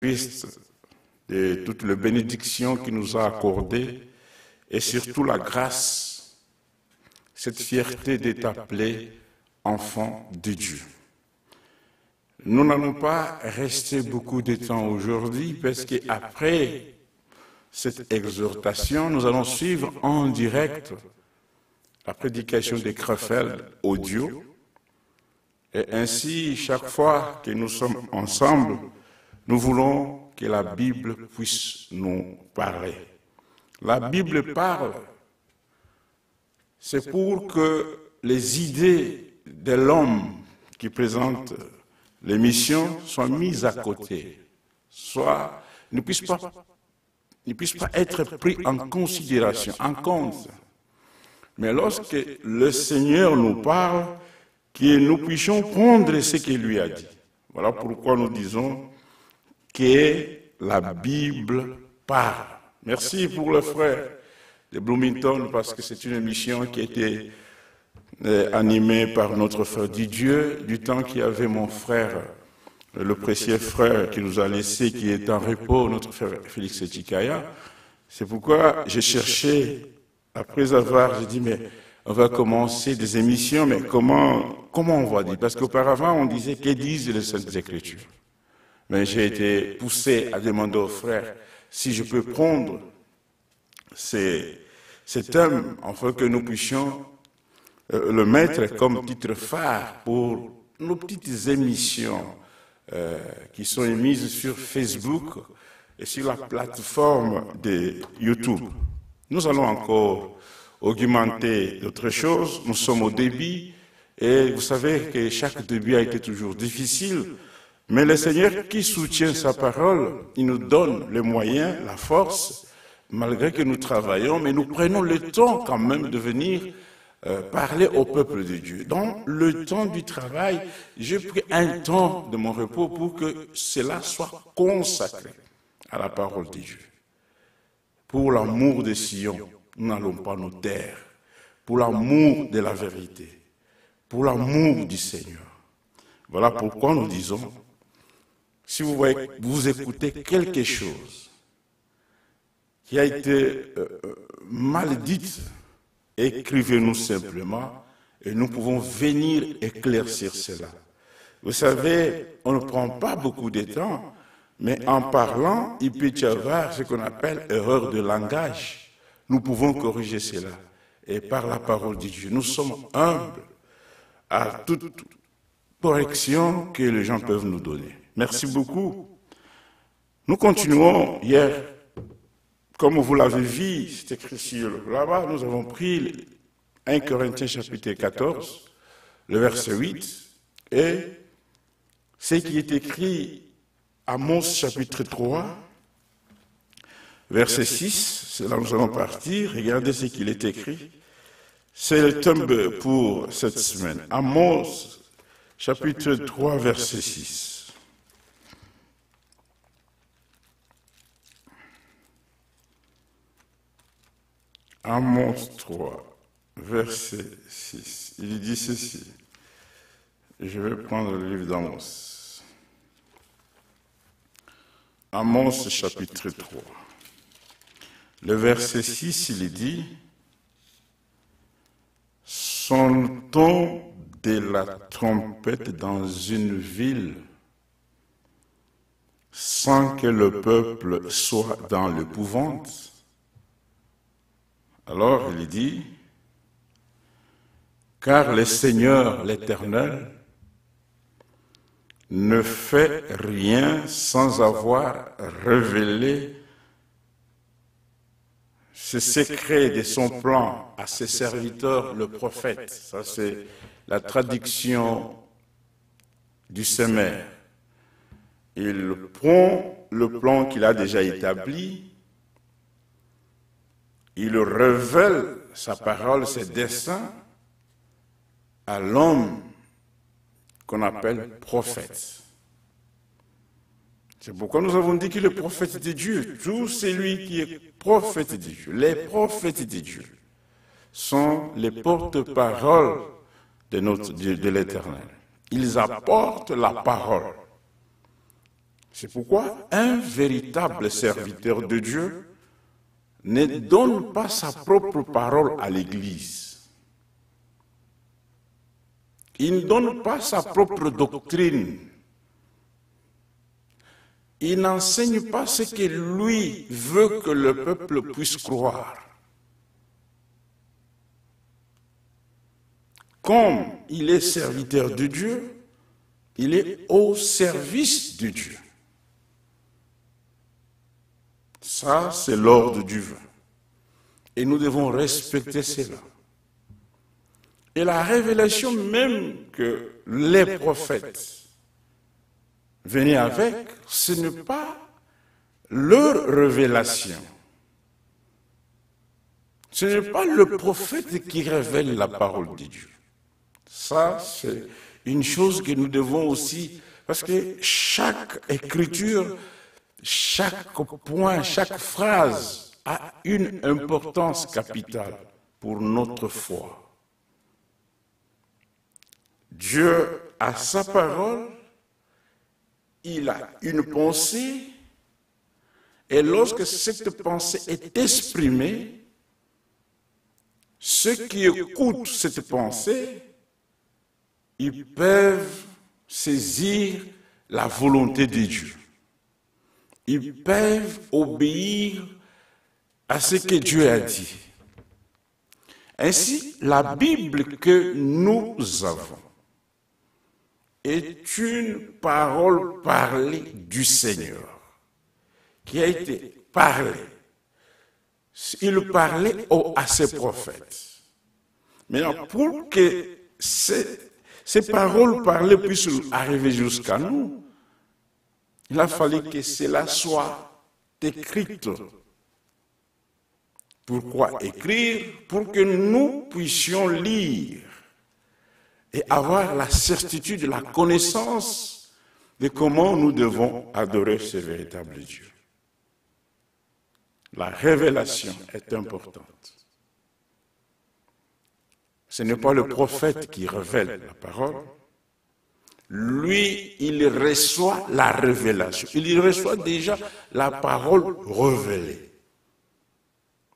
Christ, de toutes les bénédictions qu'il nous a accordées et surtout la grâce, cette fierté d'être appelé enfant de Dieu. Nous n'allons pas rester beaucoup de temps aujourd'hui parce qu'après cette exhortation, nous allons suivre en direct la prédication de Krefeld audio. Et ainsi, chaque fois que nous sommes ensemble, nous voulons que la Bible puisse nous parler. La Bible parle, c'est pour que les idées de l'homme qui présente l'émission soient mises à côté, ne puissent pas être pris en considération, en compte. Mais lorsque le Seigneur nous parle, que nous puissions prendre ce qu'il lui a dit. Voilà pourquoi nous disons que la Bible parle. Merci pour le frère de Bloomington, parce que c'est une émission qui a été animée par notre frère Didier, du temps qu'il y avait mon frère, le précieux frère qui nous a laissé, qui est en repos, notre frère Félix Etikaya. C'est pourquoi j'ai cherché, j'ai dit, mais on va commencer des émissions, mais comment on va dire? Parce qu'auparavant, on disait, que disent les Saintes Écritures? Mais j'ai été poussé à demander aux frères si je peux prendre ces thèmes, afin que nous puissions le mettre comme titre phare pour nos petites émissions qui sont émises sur Facebook et sur la plateforme de YouTube. Nous allons encore augmenter d'autres choses. Nous sommes au début et vous savez que chaque début a été toujours difficile, mais le Seigneur qui soutient sa parole, il nous donne les moyens, la force, malgré que nous travaillons, mais nous prenons le temps quand même de venir parler au peuple de Dieu. Dans le temps du travail, j'ai pris un temps de mon repos pour que cela soit consacré à la parole de Dieu. Pour l'amour de Sion, nous n'allons pas nous taire. Pour l'amour de la vérité, pour l'amour du Seigneur. Voilà pourquoi nous disons, si vous écoutez quelque chose qui a été mal dit, écrivez-nous simplement et nous pouvons venir éclaircir cela. Vous savez, on ne prend pas beaucoup de temps, mais en parlant, il peut y avoir ce qu'on appelle erreur de langage. Nous pouvons corriger cela. Et par la parole de Dieu, nous sommes humbles à toute correction que les gens peuvent nous donner. Merci beaucoup. Nous continuons hier. Comme vous l'avez vu, c'est écrit sur là-bas, nous avons pris 1 Corinthiens chapitre 14, le verset 8, et ce qui est écrit à Amos chapitre 3, verset 6, c'est là où nous allons partir. Regardez ce qu'il est écrit. C'est le thème pour cette semaine. Amos chapitre 3, verset 6. Amos 3, verset 6. Il dit ceci. Je vais prendre le livre d'Amos. Amos chapitre 3. Le verset 6, il dit « Sonne-t-on de la trompette dans une ville sans que le peuple soit dans l'épouvante ?» Alors il dit « Car le Seigneur l'Éternel ne fait rien sans avoir révélé ce secret de son plan à ses serviteurs, le prophète. » Ça, c'est la traduction du Semeur. Il prend le plan qu'il a déjà établi, il révèle sa parole, ses desseins à l'homme qu'on appelle prophète. C'est pourquoi nous avons dit qu'il est prophète de Dieu. Tout celui qui est prophète de Dieu, les prophètes de Dieu, sont les porte-paroles de l'Éternel. Ils apportent la parole. C'est pourquoi un véritable serviteur de Dieu ne donne pas sa propre parole à l'Église. Il ne donne pas sa propre doctrine. Il n'enseigne pas ce que lui veut que le peuple puisse croire. Comme il est serviteur de Dieu, il est au service de Dieu. Ça, c'est l'ordre divin. Et nous devons respecter cela. Et la révélation même que les prophètes venaient avec, ce n'est pas leur révélation. Ce n'est pas le prophète qui révèle la parole de Dieu. Ça, c'est une chose que nous devons aussi, parce que chaque écriture, chaque point, chaque phrase a une importance capitale pour notre foi. Dieu a sa parole, il a une pensée, et lorsque cette pensée est exprimée, ceux qui écoutent cette pensée, ils peuvent saisir la volonté de Dieu. Ils peuvent obéir à ce que Dieu a dit. Ainsi, la Bible que nous avons est une parole parlée du Seigneur, qui a été parlée. Il parlait à ses prophètes. Maintenant, pour que ces paroles parlées puissent arriver jusqu'à nous, il a fallu que cela soit écrite. Pourquoi écrire? Pour que nous puissions lire et avoir la certitude, la connaissance de comment nous devons adorer ce véritable Dieu. La révélation est importante. Ce n'est pas le prophète qui révèle la parole. Lui, il reçoit la révélation. Il reçoit déjà la parole révélée.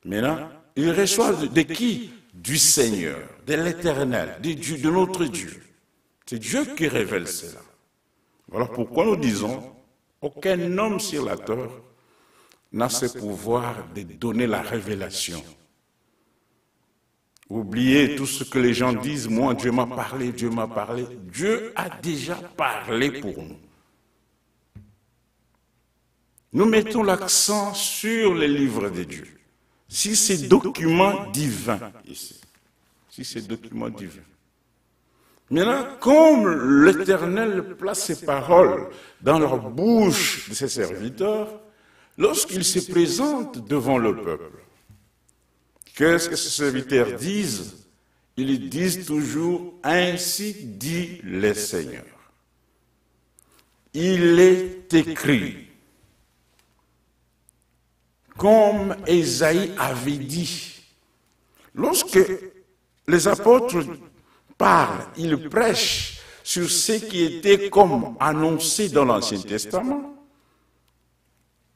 Maintenant, il reçoit de qui? Du Seigneur, de l'Éternel, de notre Dieu. C'est Dieu qui révèle cela. Voilà pourquoi nous disons, aucun homme sur la terre n'a ce pouvoir de donner la révélation. Oubliez tout ce que les gens disent, moi Dieu m'a parlé, Dieu m'a parlé. Dieu a déjà parlé pour nous. Nous mettons l'accent sur les livres de Dieu. Si ces documents divins, ici, si ces documents divins. Maintenant, comme l'Éternel place ses paroles dans leur bouche de ses serviteurs, lorsqu'ils se présentent devant le peuple, qu'est-ce que ces serviteurs disent? Ils disent toujours « Ainsi dit le Seigneur ». Il est écrit, comme Ésaïe avait dit. Lorsque les apôtres parlent, ils prêchent sur ce qui était comme annoncé dans l'Ancien Testament.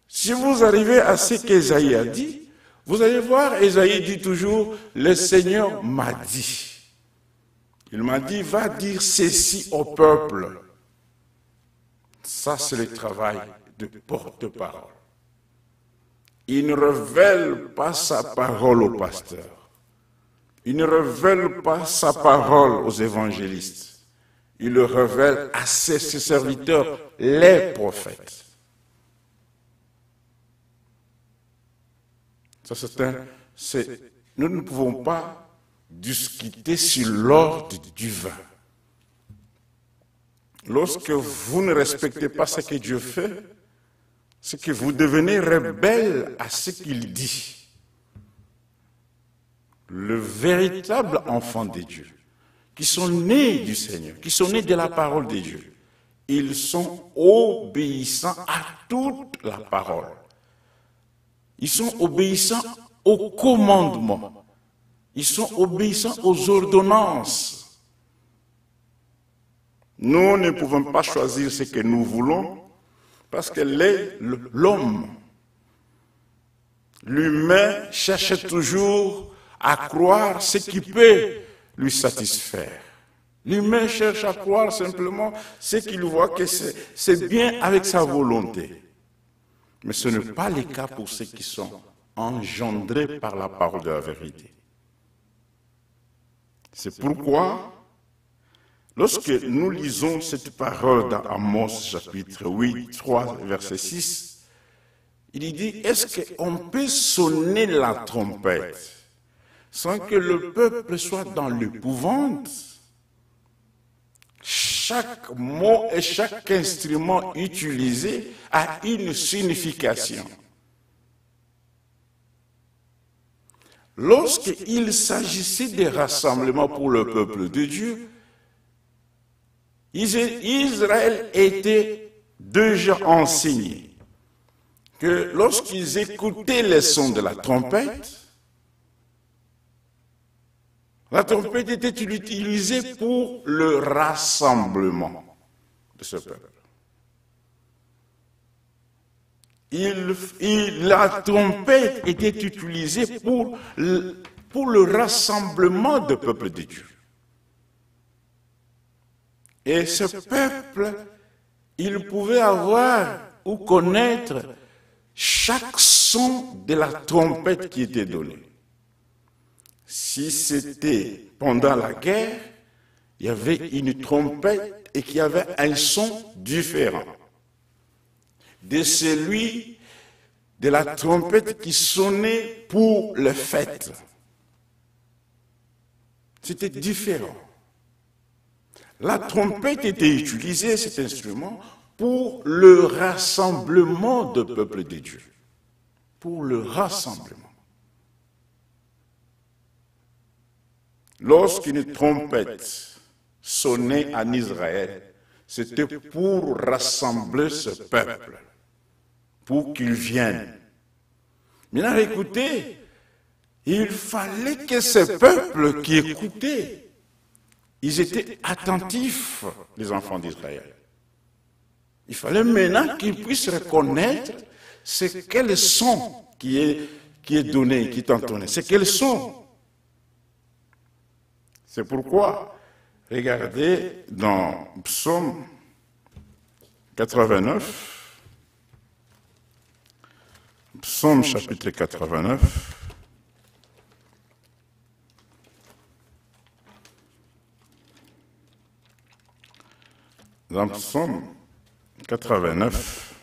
Si vous arrivez à ce qu'Ésaïe a dit, vous allez voir, Ésaïe dit toujours, le Seigneur m'a dit. Il m'a dit, va dire ceci au peuple. Ça, c'est le travail de porte-parole. Il ne révèle pas sa parole aux pasteurs. Il ne révèle pas sa parole aux évangélistes. Il le révèle à ses serviteurs, les prophètes. Nous ne pouvons pas discuter sur l'ordre divin. Lorsque vous ne respectez pas ce que Dieu fait, c'est que vous devenez rebelle à ce qu'il dit. Le véritable enfant de Dieu, qui sont nés du Seigneur, qui sont nés de la parole de Dieu, ils sont obéissants à toute la parole. Ils sont obéissants aux commandements. Ils sont obéissants aux ordonnances. Nous ne pouvons pas choisir ce que nous voulons, Parce que l'homme, l'humain cherche toujours à croire ce qui peut lui satisfaire. L'humain cherche à croire simplement ce qu'il voit que c'est bien avec sa volonté. Mais ce n'est pas le cas pour ceux qui sont engendrés par la parole de la vérité. C'est pourquoi, lorsque nous lisons cette parole dans Amos chapitre 8, 3, verset 6, il dit, est-ce qu'on peut sonner la trompette sans que le peuple soit dans l'épouvante? Chaque mot et chaque instrument utilisé a une signification. Lorsqu'il s'agissait des rassemblements pour le peuple de Dieu, Israël était déjà enseigné que lorsqu'ils écoutaient les sons de la trompette était utilisée pour le rassemblement de ce peuple. La trompette était utilisée pour le rassemblement du peuple de Dieu. Et ce peuple, il pouvait avoir ou connaître chaque son de la trompette qui était donné. Si c'était pendant la guerre, il y avait une trompette et qu'il y avait un son différent de celui de la trompette qui sonnait pour les fêtes. C'était différent. La trompette était utilisée, cet instrument, pour le rassemblement du peuple de Dieu. Pour le rassemblement. Lorsqu'une trompette sonnait en Israël, c'était pour rassembler ce peuple, pour qu'il vienne. Maintenant, écoutez, il fallait que ce peuple qui écoutait, ils étaient attentifs, les enfants d'Israël. Il fallait maintenant qu'ils puissent reconnaître c'est quel son qui est donné, qui est entonné. C'est quel son. C'est pourquoi, regardez dans Psaume 89, Psaume chapitre 89, dans Psaume 89,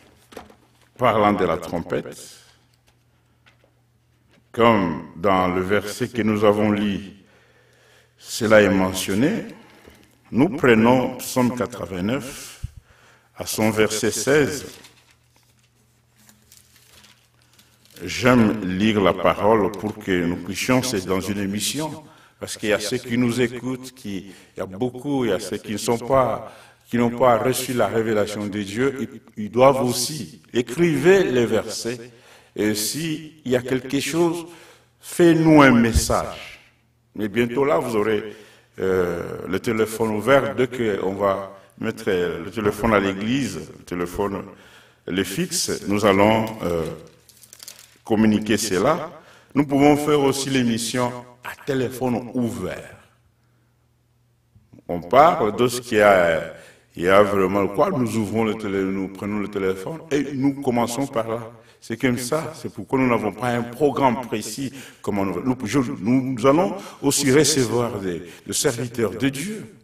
parlant de la trompette, comme dans le verset que nous avons lu, cela est mentionné, nous prenons Psaume 89 à son verset 16. J'aime lire la parole pour que nous puissions, c'est dans une émission, parce qu'il y a ceux qui nous écoutent, il y a ceux qui n'ont pas reçu la révélation de Dieu, ils doivent aussi écrire les versets, et s'il y a quelque chose, fais-nous un message. Mais bientôt là, vous aurez le téléphone ouvert. Dès qu'on va mettre le téléphone à l'église, le téléphone, le fixe, nous allons communiquer cela. Nous pouvons faire aussi l'émission à téléphone ouvert. On parle de ce qu'il y a vraiment quoi. Nous ouvrons nous prenons le téléphone et nous commençons par là. C'est comme ça, c'est pourquoi nous n'avons pas un programme précis. Nous allons aussi recevoir des serviteurs de Dieu.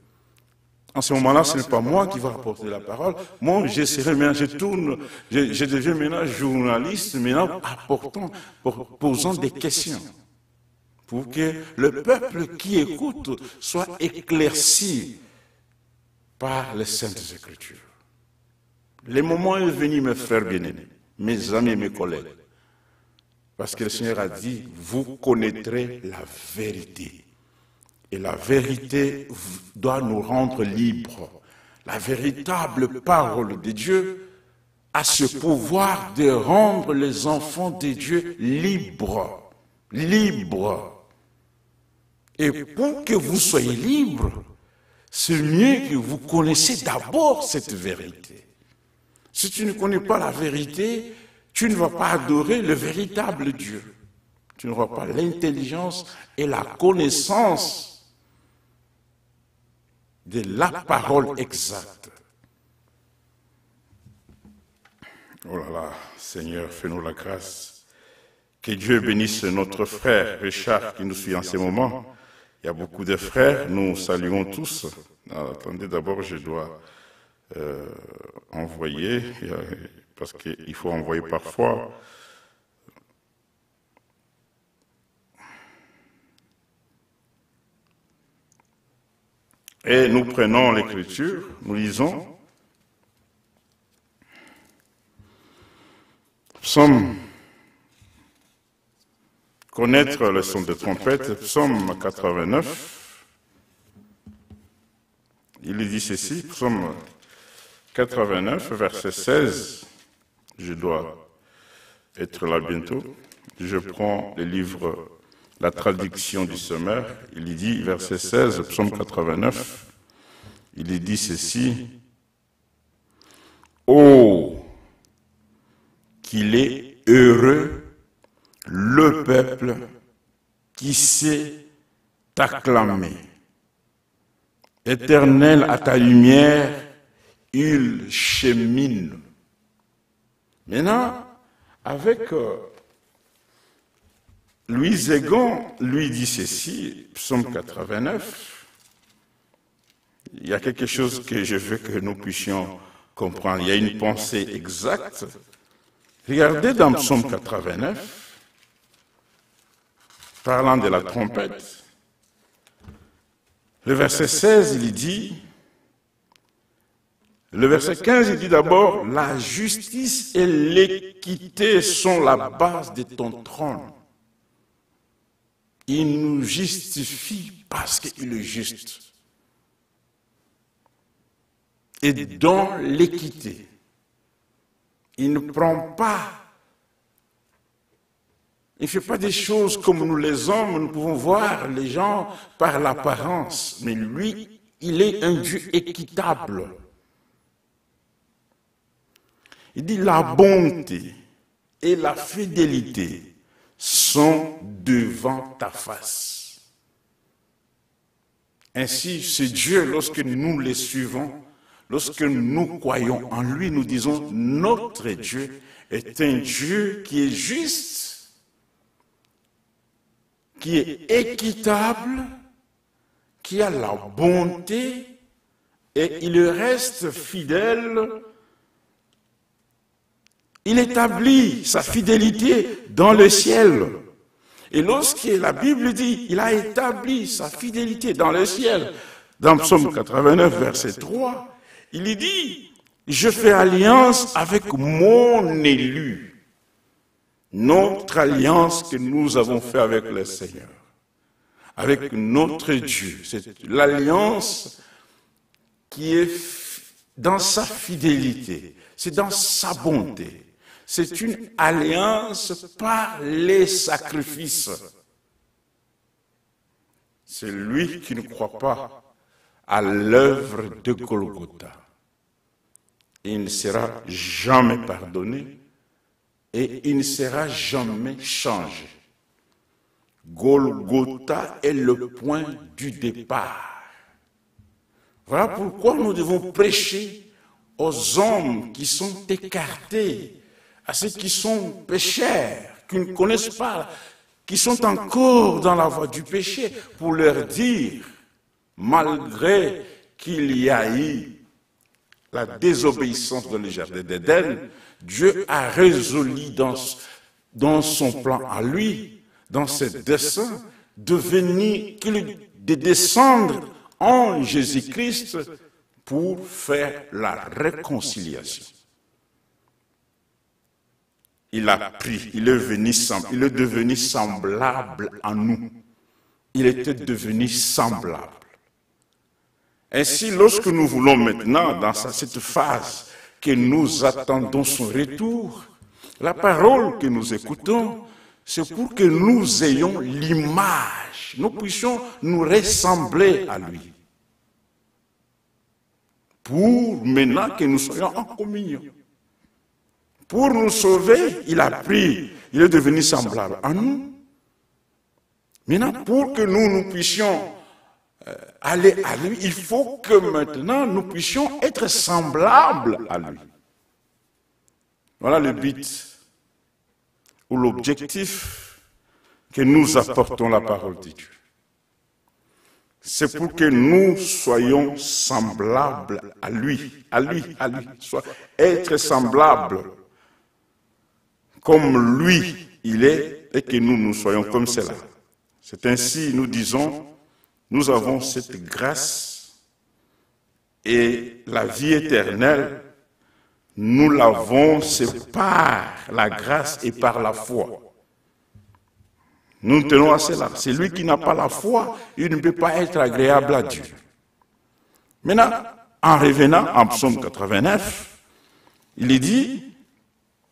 En ce moment-là, ce n'est pas moi qui va apporter la parole. Moi, j'essaierai maintenant, je deviens maintenant journaliste, maintenant posant des questions. Pour que le peuple qui écoute soit éclairci par les Saintes Écritures. Le moment est venu, mes frères bien-aimés, mes amis et mes collègues. Parce que le Seigneur a dit, vous connaîtrez la vérité. Et la vérité doit nous rendre libres. La véritable parole de Dieu a ce pouvoir de rendre les enfants de Dieu libres. Libres. Et pour que vous soyez libres, c'est mieux que vous connaissiez d'abord cette vérité. Si tu ne connais pas la vérité, tu ne vas pas adorer le véritable Dieu. Tu n'auras pas l'intelligence et la connaissance de la parole exacte. Oh là là, Seigneur, fais-nous la grâce. Que Dieu bénisse notre frère Richard qui nous suit en ce moment. Il y a beaucoup de frères, nous saluons tous. Attendez, d'abord, je dois envoyer, parce qu'il faut envoyer parfois. Et nous prenons l'Écriture, nous lisons Psaume, connaître le son de trompette, Psaume 89. Il dit ceci, Psaume 89, verset 16. Je dois être là bientôt. Je prends le livre, la traduction du Semeur. Il dit, verset 16, Psaume 89. Il dit ceci. Oh, qu'il est heureux le peuple qui sait t'acclamer. Éternel, à ta lumière, il chemine. Maintenant, avec Louis Zégon, lui dit ceci, Psaume 89, il y a quelque chose que je veux que nous puissions comprendre. Il y a une pensée exacte. Regardez dans Psaume 89, parlant de la trompette, le verset 16, il dit, le verset 15, il dit d'abord, la justice et l'équité sont la base de ton trône. Il nous justifie parce qu'il est juste. Et dans l'équité, il ne prend pas, il ne fait pas des choses comme nous les hommes, nous pouvons voir les gens par l'apparence, mais lui, il est un Dieu équitable. Il dit la bonté et la fidélité sont devant ta face. Ainsi, ce Dieu, lorsque nous les suivons, lorsque nous croyons en lui, nous disons notre Dieu est un Dieu qui est juste, qui est équitable, qui a la bonté et il reste fidèle. Il établit sa fidélité dans le ciel. Et lorsque la Bible dit, il a établi sa fidélité dans le ciel, dans Psaume 89, verset 3, il dit, je fais alliance avec mon élu. Notre alliance que nous avons faite avec le Seigneur, avec notre Dieu. C'est l'alliance qui est dans sa fidélité, c'est dans sa bonté. C'est une alliance par les sacrifices. C'est lui qui ne croit pas à l'œuvre de Golgotha. Il ne sera jamais pardonné et il ne sera jamais changé. Golgotha est le point du départ. Voilà pourquoi nous devons prêcher aux hommes qui sont écartés, à ceux qui sont pécheurs, qui ne connaissent pas, qui sont encore dans la voie du péché, pour leur dire, malgré qu'il y a eu la désobéissance dans le jardin d'Éden, Dieu a résolu dans son plan à lui, dans ses desseins, de descendre en Jésus-Christ pour faire la réconciliation. Il a pris, il est devenu semblable à nous. Il était devenu semblable. Ainsi, lorsque nous voulons maintenant, dans cette phase que nous attendons son retour, la parole que nous écoutons, c'est pour que nous ayons l'image, nous puissions nous ressembler à lui. Pour maintenant que nous soyons en communion. Pour nous sauver, il a pris, il est devenu semblable à nous. Maintenant, pour que nous puissions aller à lui, il faut que maintenant nous puissions être semblables à lui. Voilà le but ou l'objectif que nous apportons la parole de Dieu. C'est pour que nous soyons semblables à lui, être semblables comme lui il est et que nous soyons comme cela. C'est ainsi, nous disons, nous avons cette grâce et la vie éternelle, nous l'avons, c'est par la grâce et par la foi. Nous tenons à cela. Celui qui n'a pas la foi, il ne peut pas être agréable à Dieu. Maintenant, en revenant en psaume 89, il est dit,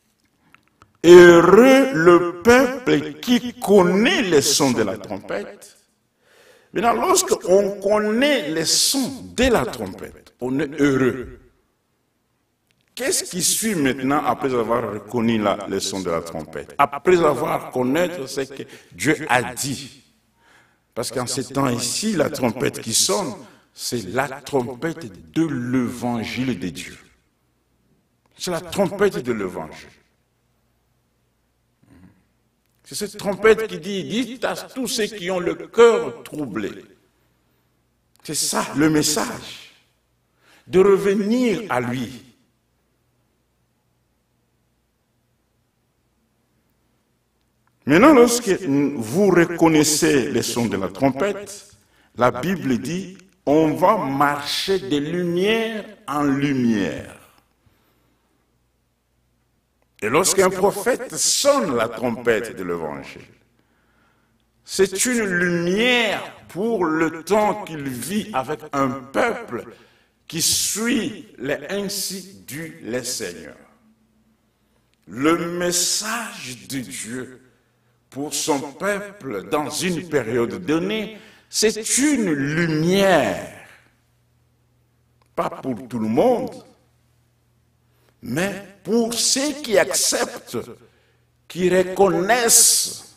« Heureux le peuple qui connaît les sons de la trompette. » Maintenant, lorsqu'on connaît les sons de la trompette, on est heureux. Qu'est-ce qui suit maintenant après avoir reconnu les sons de la trompette? Après avoir connaître ce que Dieu a dit. Parce qu'en ces temps ici, la trompette qui sonne, c'est la trompette de l'évangile de Dieu. C'est la trompette de l'évangile. C'est cette trompette qui dit, dites à tous ceux qui ont le cœur troublé. C'est ça le message. De revenir à lui. Maintenant, lorsque vous reconnaissez les sons de la trompette, la Bible dit, on va marcher de lumière en lumière. Et lorsqu'un prophète sonne la trompette de l'évangile, c'est une lumière pour le temps qu'il vit avec un peuple qui suit les ainsi dit le Seigneur. Le message de Dieu pour son peuple dans une période donnée, c'est une lumière. Pas pour tout le monde, mais pour ceux qui acceptent, qui reconnaissent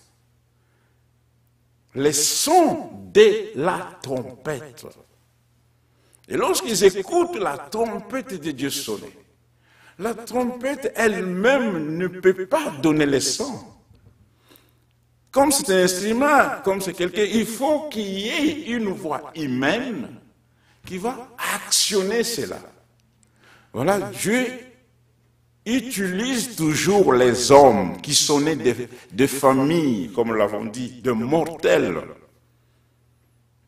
les sons de la trompette. Et lorsqu'ils écoutent la trompette de Dieu sonner, la trompette elle-même ne peut pas donner les sons. Comme c'est un instrument, comme c'est quelqu'un, il faut qu'il y ait une voix humaine qui va actionner cela. Voilà, Dieu utilise toujours les hommes qui sont nés de familles, comme nous l'avons dit, de mortels,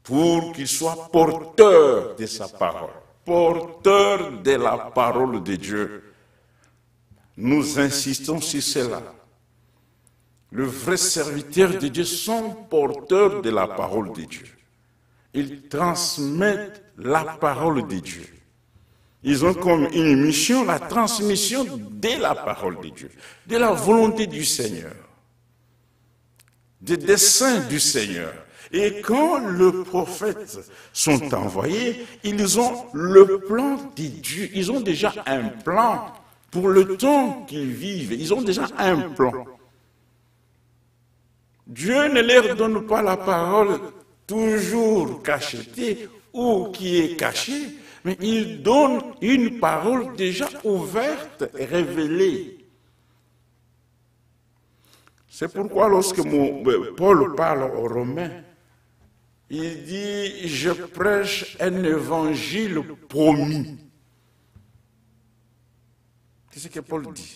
pour qu'ils soient porteurs de sa parole, porteurs de la parole de Dieu. Nous insistons sur cela. Le vrai serviteur de Dieu sont porteurs de la parole de Dieu. Ils transmettent la parole de Dieu. Ils ont comme une mission la transmission de la parole de Dieu, de la volonté du Seigneur, des desseins du Seigneur. Et quand les prophètes sont envoyés, ils ont le plan de Dieu. Ils ont déjà un plan pour le temps qu'ils vivent. Ils ont déjà un plan. Dieu ne leur donne pas la parole toujours cachetée ou qui est cachée, mais il donne une parole déjà ouverte et révélée. C'est pourquoi lorsque Paul parle aux Romains, il dit « Je prêche un évangile promis ». C'est ce que Paul dit.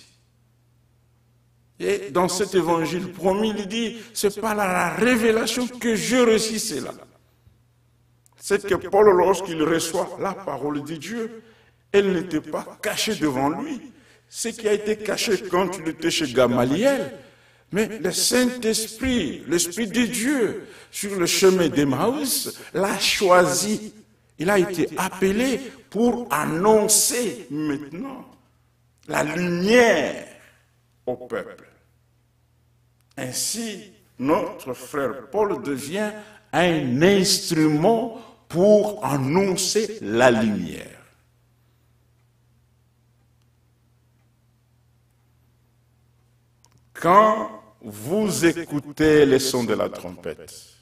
Et dans cet évangile promis, il dit, c'est par la révélation que je reçus cela. C'est que Paul, lorsqu'il reçoit la parole de Dieu, elle n'était pas cachée devant lui. Ce qui a été caché quand il était chez Gamaliel, mais le Saint-Esprit, l'Esprit de Dieu, sur le chemin d'Emmaüs, l'a choisi. Il a été appelé pour annoncer maintenant la lumière au peuple. Ainsi, notre frère Paul devient un instrument pour annoncer la lumière. Quand vous écoutez les sons de la trompette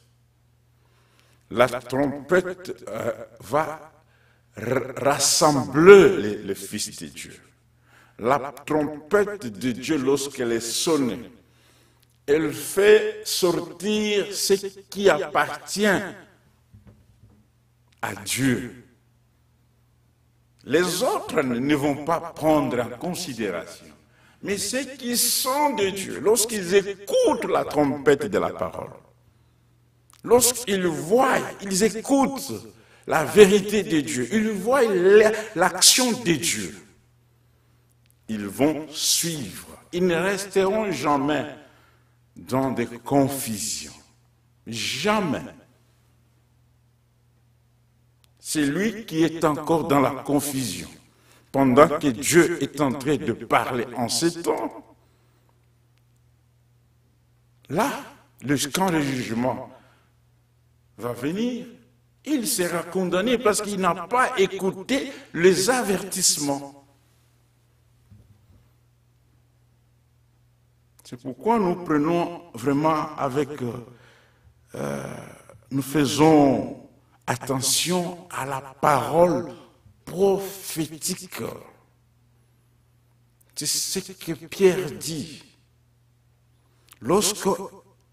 va rassembler les fils de Dieu. La trompette de Dieu, lorsqu'elle est sonnée, elle fait sortir ce qui appartient à Dieu. Les autres ne vont pas prendre en considération. Mais ceux qui sont de Dieu, lorsqu'ils écoutent la trompette de la parole, lorsqu'ils voient, ils écoutent la vérité de Dieu, ils voient l'action de Dieu, ils vont suivre. Ils ne resteront jamais dans des confusions. Jamais. C'est lui qui est encore dans la confusion, pendant que Dieu est en train de parler en ces temps. Là, quand le jugement va venir, il sera condamné parce qu'il n'a pas écouté les avertissements. C'est pourquoi nous prenons vraiment nous faisons attention à la parole prophétique. C'est ce que Pierre dit. Lorsque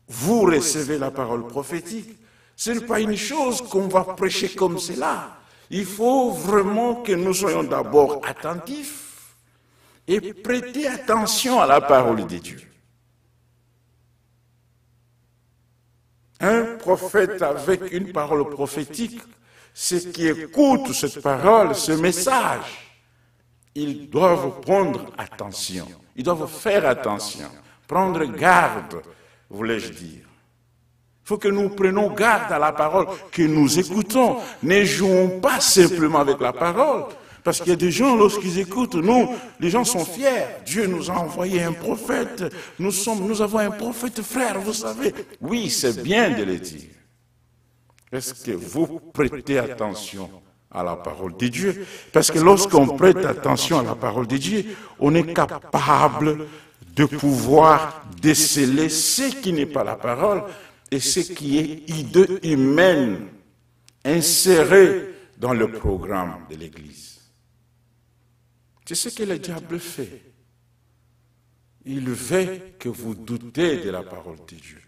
vous recevez la parole prophétique, ce n'est pas une chose qu'on va prêcher comme cela. Il faut vraiment que nous soyons d'abord attentifs et prêter attention à la parole de Dieu. Un prophète avec une parole prophétique, ceux qui écoutent cette parole, ce message, ils doivent prendre attention, ils doivent faire attention, prendre garde, voulais-je dire. Il faut que nous prenions garde à la parole que nous écoutons. Ne jouons pas simplement avec la parole, parce qu'il y a des gens, lorsqu'ils écoutent, les gens sont fiers. Dieu nous a envoyé un prophète, nous avons un prophète frère, vous savez. Oui, c'est bien de le dire. Est-ce que vous prêtez attention à la parole de Dieu? Parce que lorsqu'on prête attention à la parole de Dieu, on est capable de pouvoir déceler ce qui n'est pas la parole et ce qui est idée humaine inséré dans le programme de l'Église. C'est ce que le diable fait. Il veut que vous doutez de la parole de Dieu.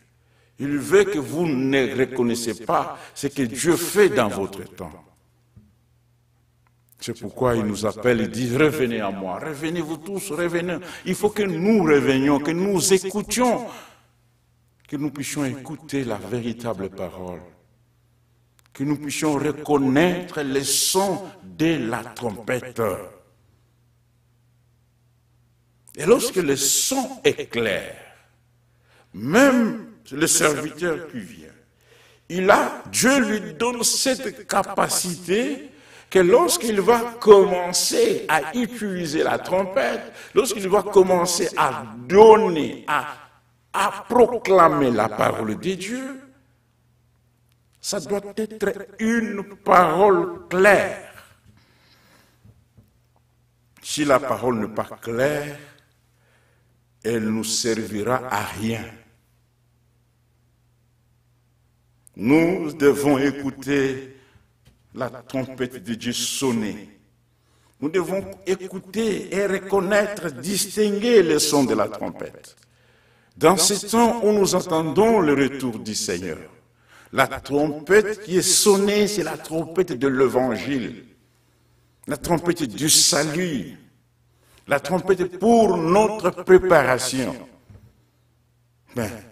Il veut que vous ne reconnaissiez pas ce que Dieu fait dans votre temps. C'est pourquoi il nous appelle et dit, revenez à moi, revenez vous tous, revenez. Il faut que nous revenions, que nous écoutions, que nous puissions écouter la véritable parole, que nous puissions reconnaître les sons de la trompette. Et lorsque le son est clair, même le serviteur qui vient, Dieu lui donne cette capacité que lorsqu'il va commencer à utiliser la trompette, lorsqu'il va commencer à donner, à proclamer la parole de Dieu, ça doit être une parole claire. Si la parole n'est pas claire, elle ne nous servira à rien. Nous devons écouter la trompette de Dieu sonner. Nous devons écouter et reconnaître, distinguer les sons de la trompette. Dans ce temps où nous entendons le retour du Seigneur, la trompette qui est sonnée, c'est la trompette de l'Évangile, la trompette du salut, la trompette pour notre préparation.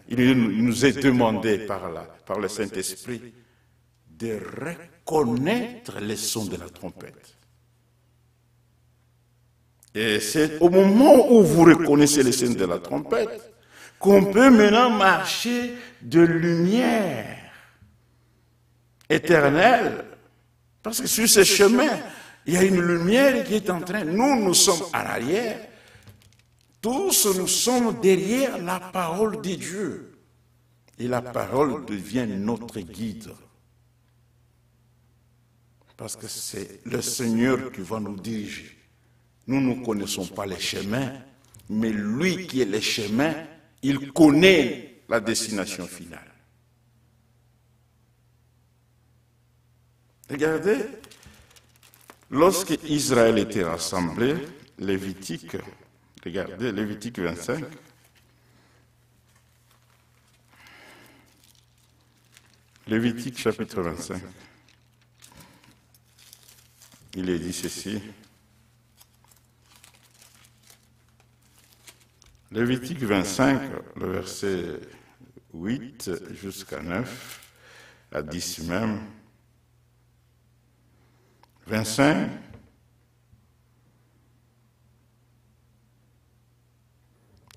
Il nous est demandé par le Saint-Esprit de reconnaître les sons de la trompette. Et c'est au moment où vous reconnaissez les sons de la trompette qu'on peut maintenant marcher de lumière éternelle. Parce que sur ce chemin, il y a une lumière qui est en train, nous sommes à l'arrière, tous nous sommes derrière la parole de Dieu. Et la parole devient notre guide. Parce que c'est le Seigneur qui va nous diriger. Nous ne connaissons pas les chemins, mais lui qui est le chemin, Il connaît la destination finale. Regardez, lorsque Israël était rassemblé, Lévitique, regardez, Lévitique 25, Lévitique chapitre 25, il est dit ceci. Lévitique 25, le verset 8 jusqu'à 9, à 10 même. 25,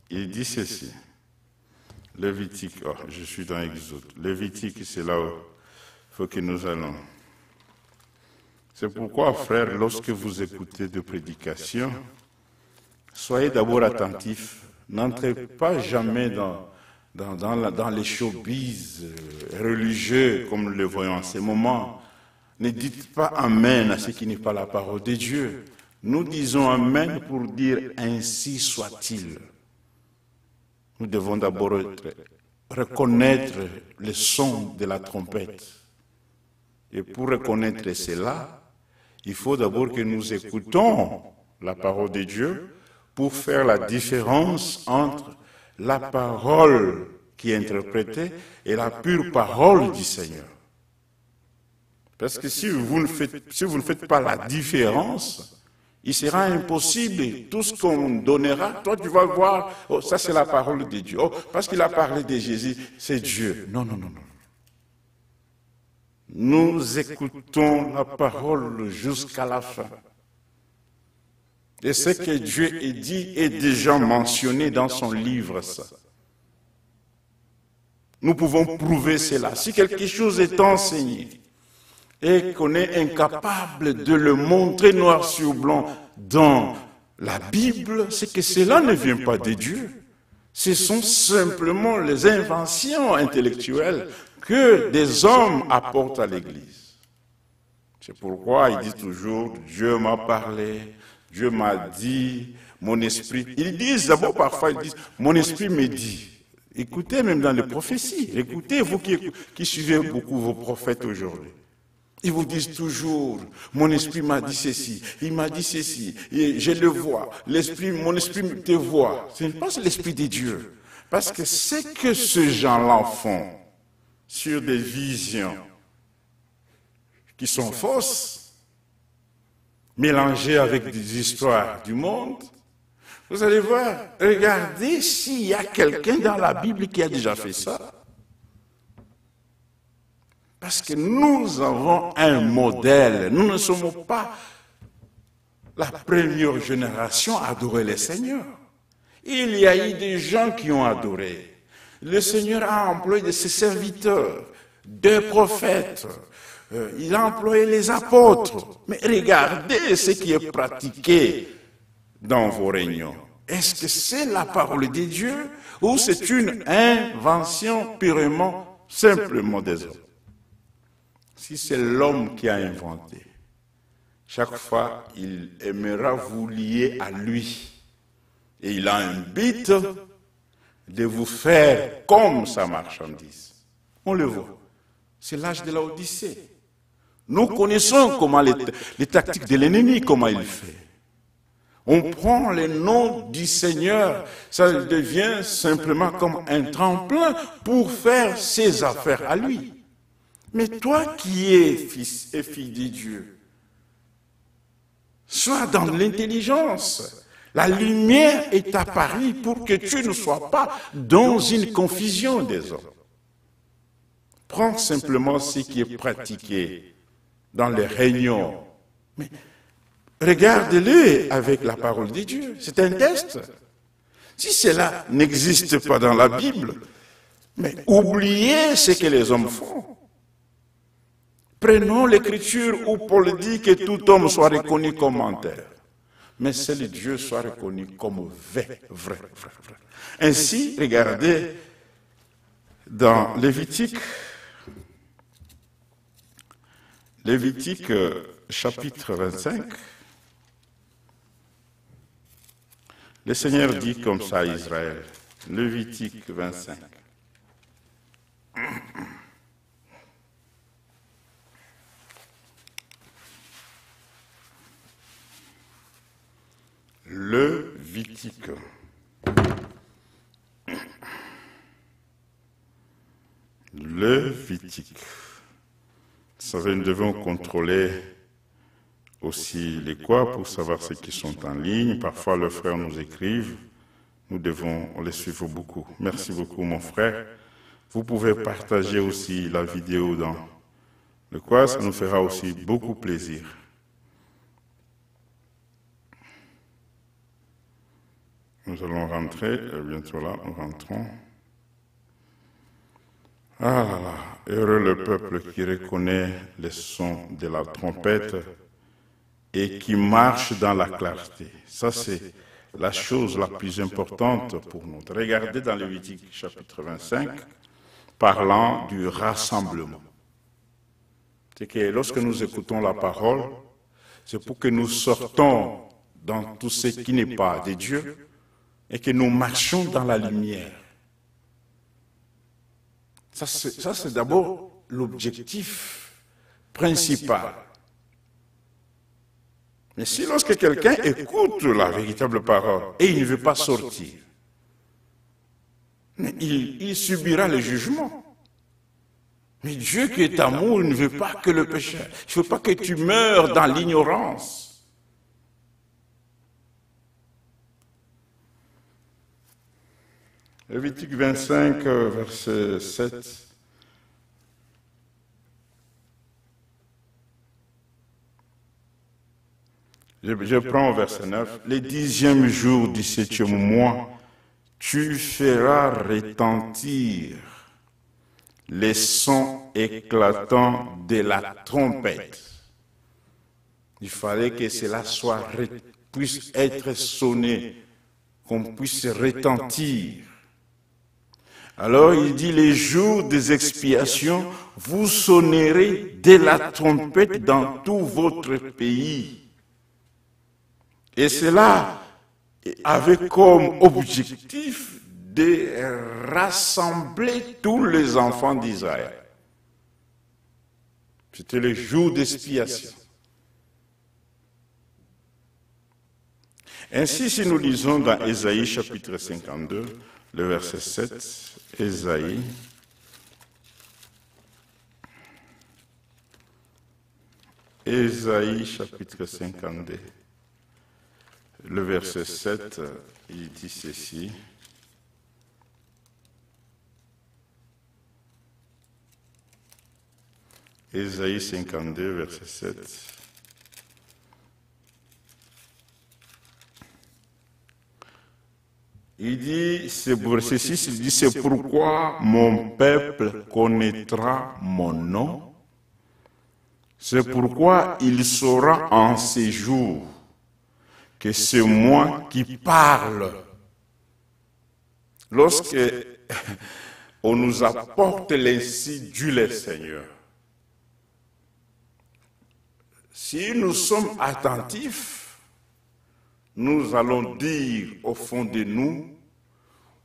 il dit ceci. Lévitique, oh, je suis dans Exode. Lévitique, c'est là où il faut que nous allons. C'est pourquoi, frères, lorsque vous écoutez de prédications, soyez d'abord attentifs. N'entrez pas jamais dans les showbiz religieux comme nous le voyons en ce moment. Ne dites pas Amen à ce qui n'est pas la parole de Dieu. Nous disons Amen pour dire ainsi soit-il. Nous devons d'abord reconnaître le son de la trompette. Et pour reconnaître cela, il faut d'abord que nous écoutons la parole de Dieu pour faire la différence entre la parole qui est interprétée et la pure parole du Seigneur. Parce que si vous ne faites pas la différence, il sera impossible. Tout ce qu'on donnera, toi tu vas voir, oh, ça c'est la parole de Dieu. Oh, parce qu'il a parlé de Jésus, c'est Dieu. Non, non, non, non. Nous écoutons la parole jusqu'à la fin. Et ce que Dieu a dit est déjà mentionné dans son livre. Ça. Nous pouvons prouver cela. Si quelque chose est enseigné et qu'on est incapable de le montrer noir sur blanc dans la Bible, c'est que cela ne vient pas de Dieu. Ce sont simplement les inventions intellectuelles que des hommes apportent à l'Église. C'est pourquoi il dit toujours, Dieu m'a parlé, Dieu m'a dit, mon esprit. Ils disent d'abord parfois, ils disent, mon esprit me dit. Écoutez même dans les prophéties, écoutez vous qui suivez beaucoup vos prophètes aujourd'hui. Ils vous disent toujours, mon esprit m'a dit ceci, il m'a dit ceci, et je le vois, mon esprit te voit. Ce n'est pas l'esprit de Dieu. Parce que c'est que ces gens-là font sur des visions qui sont fausses, mélangées avec des histoires du monde. Vous allez voir, regardez s'il y a quelqu'un dans la Bible qui a déjà fait ça. Parce que nous avons un modèle. Nous ne sommes pas la première génération à adorer le Seigneur. Il y a eu des gens qui ont adoré. Le Seigneur a employé de ses serviteurs, des prophètes. Il a employé les apôtres. Mais regardez ce qui est pratiqué dans vos réunions. Est-ce que c'est la parole de Dieu ou c'est une invention purement, simplement des hommes? Si c'est l'homme qui a inventé, chaque fois, il aimera vous lier à lui. Et il a un but de vous faire comme sa marchandise. On le voit. C'est l'âge de la Odyssée. Nous connaissons comment les tactiques de l'ennemi, comment il fait. On prend le nom du Seigneur, ça devient simplement comme un tremplin pour faire ses affaires à lui. Mais toi qui es fils et fille de Dieu, sois dans l'intelligence. La lumière est apparue pour que tu ne sois pas dans une confusion des hommes. Prends simplement ce qui est pratiqué dans les réunions. Mais regarde-le avec la parole de Dieu. C'est un test. Si cela n'existe pas dans la Bible, mais oubliez ce que les hommes font. Prenons l'écriture où Paul dit que tout homme soit reconnu comme menteur. Mais seul Dieu soit reconnu comme vrai. Ainsi, regardez dans Lévitique chapitre 25, le Seigneur dit comme ça à Israël, Lévitique 25. Lévitique. Lévitique. Vous savez, nous devons contrôler aussi les quoi pour savoir ceux qui sont en ligne. Parfois, les frères nous écrivent. Nous devons les suivre beaucoup. Merci beaucoup, mon frère. Vous pouvez partager aussi la vidéo dans le quoi, ça nous fera aussi beaucoup plaisir. Nous allons rentrer, bientôt là, nous rentrons. Ah là là, heureux le peuple qui reconnaît les sons de la trompette et qui marche dans la clarté. Ça, c'est la chose la plus importante pour nous. Regardez dans Lévitique chapitre 25, parlant du rassemblement. C'est que lorsque nous écoutons la parole, c'est pour que nous sortons dans tout ce qui n'est pas de Dieu et que nous marchions dans la lumière. Ça, c'est d'abord l'objectif principal. Mais si lorsque quelqu'un écoute la véritable parole et il ne veut pas sortir, il subira le jugement. Mais Dieu qui est amour, il ne veut pas que le pécheur, il ne veut pas que tu meurs dans l'ignorance. Lévitique 25, verset 7. Je prends au verset 9. Le 10e jour du 7e mois, tu feras retentir les sons éclatants de la trompette. Il fallait que cela puisse être sonné, qu'on puisse retentir. Alors il dit, les jours des expiations, vous sonnerez de la trompette dans tout votre pays. Et cela avait comme objectif de rassembler tous les enfants d'Israël. C'était le jour d'expiation. Ainsi, si nous lisons dans Ésaïe chapitre 52, le verset 7, Ésaïe chapitre 52, le verset 7, il dit ceci. Ésaïe 52, verset 7. Il dit, c'est pourquoi mon peuple connaîtra mon nom, c'est pourquoi il saura en ces jours que c'est moi qui parle. Lorsque on nous apporte l'insidieux, le Seigneur, si nous sommes attentifs, nous allons dire au fond de nous,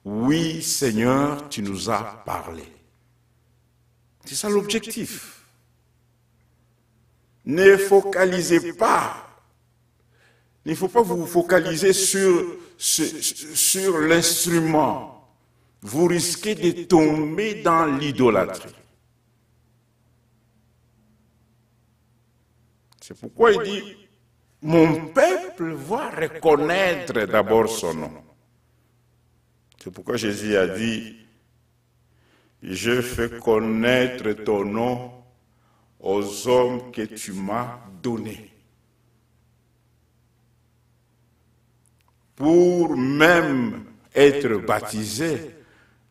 oui Seigneur, tu nous as parlé. C'est ça l'objectif. Ne focalisez pas, il ne faut pas vous focaliser sur l'instrument. Vous risquez de tomber dans l'idolâtrie. C'est pourquoi il dit, mon peuple va reconnaître d'abord son nom. C'est pourquoi Jésus a dit, je fais connaître ton nom aux hommes que tu m'as donnés. Pour même être baptisé,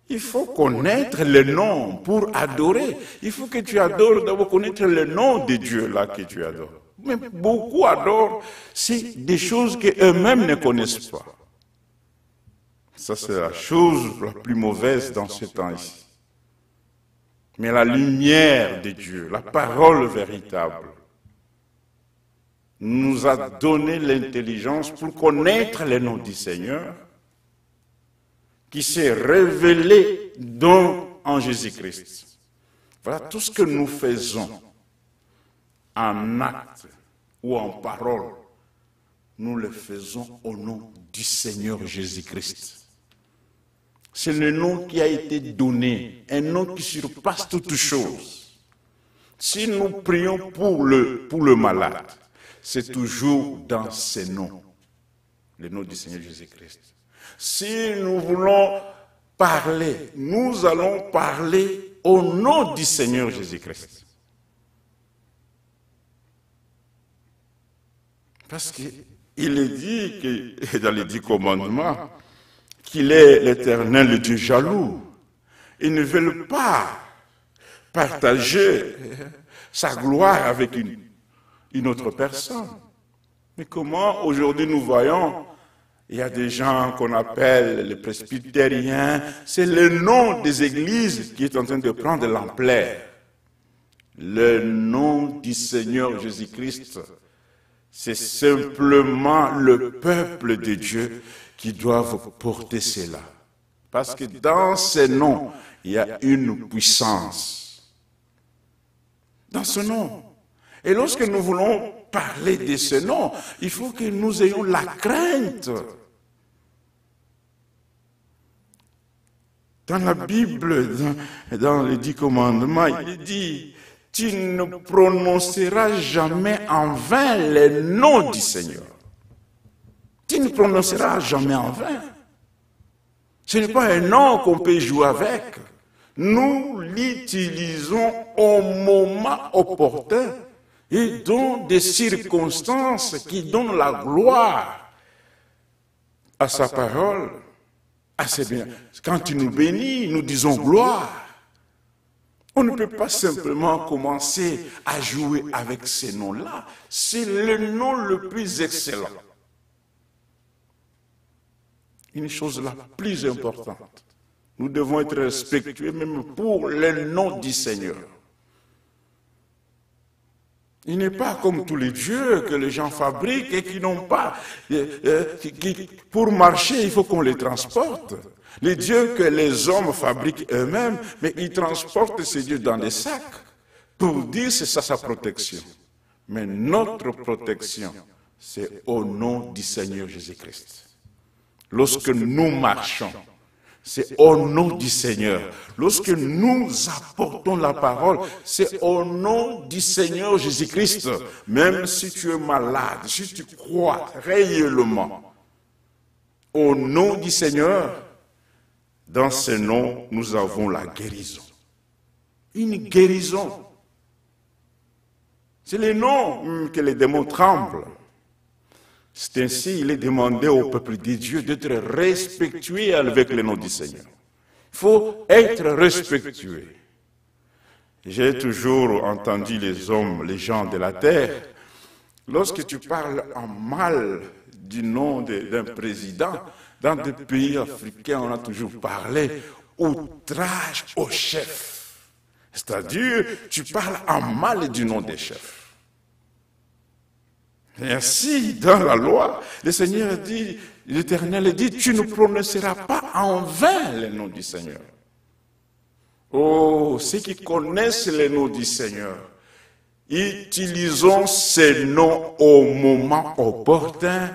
il faut connaître le nom pour adorer. Il faut que tu adores, d'abord connaître le nom de Dieu là que tu adores. Mais beaucoup adorent, c'est des choses qu'eux-mêmes ne connaissent pas. Ça, c'est la chose la plus mauvaise dans ce temps ici. Mais la lumière de Dieu, la parole véritable, nous a donné l'intelligence pour connaître le nom du Seigneur, qui s'est révélé en Jésus-Christ. Voilà tout ce que nous faisons en acte ou en parole. Nous le faisons au nom du Seigneur Jésus-Christ. C'est le nom qui a été donné, un nom qui surpasse toutes choses. Si nous prions pour le malade, c'est toujours dans ce nom, le nom du Seigneur Jésus-Christ. Si nous voulons parler, nous allons parler au nom du Seigneur Jésus-Christ. Parce qu'il est dit dans les 10 commandements qu'il est l'Éternel, le Dieu jaloux. Il ne veut pas partager sa gloire avec une autre personne. Mais comment aujourd'hui nous voyons, il y a des gens qu'on appelle les presbytériens, c'est le nom des églises qui est en train de prendre l'ampleur. Le nom du Seigneur Jésus-Christ, c'est simplement le peuple de Dieu qui doivent porter cela. Parce que dans ce nom, il y a une puissance. Dans ce nom. Et lorsque nous voulons parler de ce nom, il faut que nous ayons la crainte. Dans la Bible, dans les 10 commandements, il dit: tu ne prononceras jamais en vain le nom du Seigneur. Tu ne prononceras jamais en vain. Ce n'est pas un nom qu'on peut jouer avec. Nous l'utilisons au moment opportun et dans des circonstances qui donnent la gloire à sa parole, à ses biens. Quand tu nous bénis, nous disons gloire. On ne peut pas simplement commencer à jouer avec ces noms-là. C'est le nom le plus excellent. Une chose la plus importante. Nous devons être respectueux même pour le nom du Seigneur. Il n'est pas comme tous les dieux que les gens fabriquent et qui n'ont pas... pour marcher, il faut qu'on les transporte. Les dieux que les hommes fabriquent eux-mêmes, mais ils transportent ces dieux dans des sacs pour dire c'est ça sa protection. Mais notre protection, c'est au nom du Seigneur Jésus-Christ. Lorsque nous marchons, c'est au nom du Seigneur. Lorsque nous apportons la parole, c'est au nom du Seigneur Jésus-Christ. Même si tu es malade, si tu crois réellement au nom du Seigneur, dans ce nom, nous avons la guérison. Une guérison. C'est le nom que les démons tremblent. C'est ainsi qu'il est demandé au peuple de Dieu d'être respectueux avec le nom du Seigneur. Il faut être respectueux. J'ai toujours entendu les hommes, les gens de la terre, lorsque tu parles en mal du nom d'un président, dans des pays africains, on a toujours parlé outrage au chef. C'est-à-dire, tu parles en mal du nom des chefs. Et ainsi, dans la loi, le Seigneur dit, l'Éternel dit, tu ne prononceras pas en vain le nom du Seigneur. Oh, ceux qui connaissent le nom du Seigneur, utilisons ces noms au moment opportun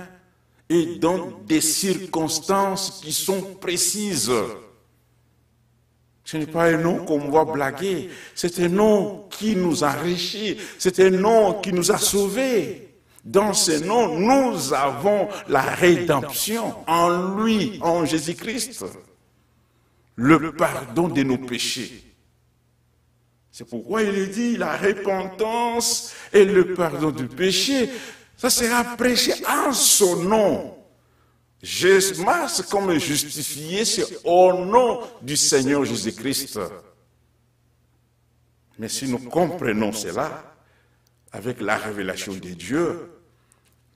et dans des circonstances qui sont précises. Ce n'est pas un nom qu'on va blaguer, c'est un nom qui nous enrichit, c'est un nom qui nous a sauvés. Dans ce nom, nous avons la rédemption en lui, en Jésus-Christ. Le pardon de nos péchés. C'est pourquoi il est dit, la repentance et le pardon du péché, ça sera prêché en son nom. Je marche comme justifié, c'est au nom du Seigneur Jésus-Christ. Mais si nous comprenons cela, avec la révélation de Dieu,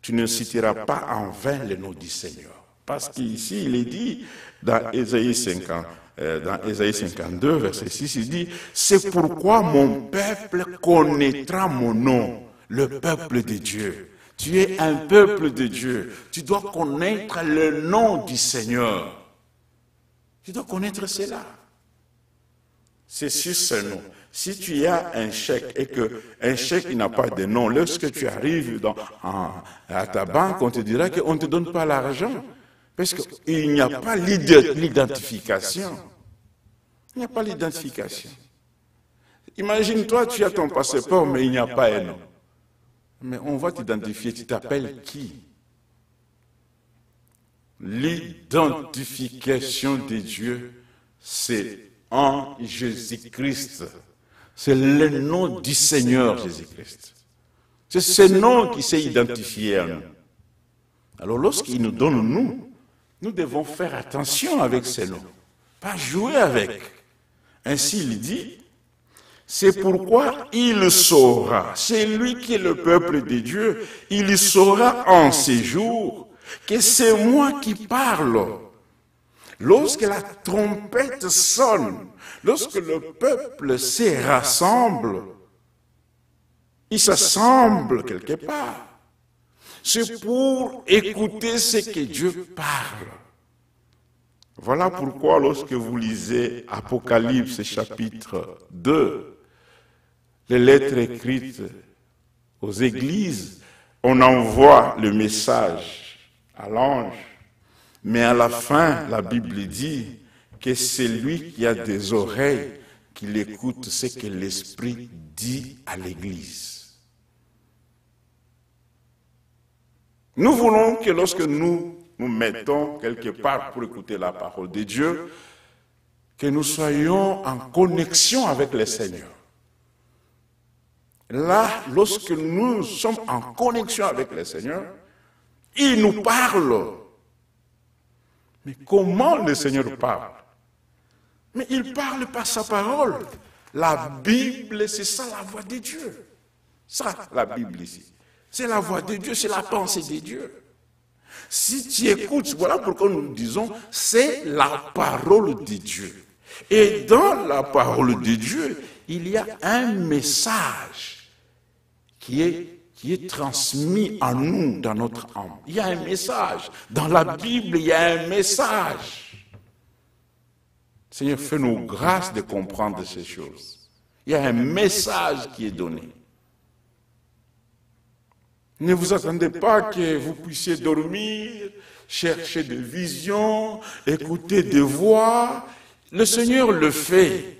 tu ne citeras pas en vain le nom du Seigneur. Parce qu'ici, il est dit, dans Ésaïe 52, verset 6, il dit, c'est pourquoi mon peuple connaîtra mon nom, le peuple de Dieu. Tu es un peuple de Dieu. Tu dois connaître le nom du Seigneur. Tu dois connaître cela. C'est sur ce nom. Si tu as un chèque et qu'un chèque n'a pas de nom, lorsque tu arrives à ta banque, on te dira qu'on ne te donne pas l'argent. Parce qu'il n'y a pas l'identification. Il n'y a pas l'identification. Imagine-toi, tu as ton passeport, mais il n'y a pas un nom. Mais on va t'identifier, tu t'appelles qui? L'identification de Dieu, c'est en Jésus-Christ. C'est le nom du Seigneur Jésus-Christ. C'est ce nom qui s'est identifié à nous. Alors lorsqu'il nous donne nous devons faire attention avec ces noms, pas jouer avec. Ainsi il dit, c'est pourquoi il saura, c'est lui qui est le peuple de Dieu, il saura en ces jours que c'est moi qui parle. Lorsque la trompette sonne, lorsque le peuple se rassemble, il s'assemble quelque part. C'est pour écouter ce que Dieu parle. Voilà pourquoi lorsque vous lisez Apocalypse chapitre 2, les lettres écrites aux églises, on envoie le message à l'ange. Mais à la fin, la Bible dit que c'est lui qui a des oreilles, qu'il écoute ce que l'Esprit dit à l'Église. Nous voulons que lorsque nous nous mettons quelque part pour écouter la parole de Dieu, que nous soyons en connexion avec le Seigneur. Là, lorsque nous sommes en connexion avec le Seigneur, il nous parle. Mais comment le Seigneur parle? Mais il parle par sa parole. La Bible, c'est ça la voix de Dieu. Ça, la Bible ici. C'est la voix de Dieu, c'est la pensée de Dieu. Si tu écoutes, voilà pourquoi nous disons, c'est la parole de Dieu. Et dans la parole de Dieu, il y a un message qui est transmis en nous, dans notre âme. Il y a un message. Dans la Bible, il y a un message. Seigneur, fais-nous grâce de comprendre ces choses. Il y a un message qui est donné. Ne vous attendez pas que vous puissiez dormir, chercher des visions, écouter des voix. Le Seigneur le fait.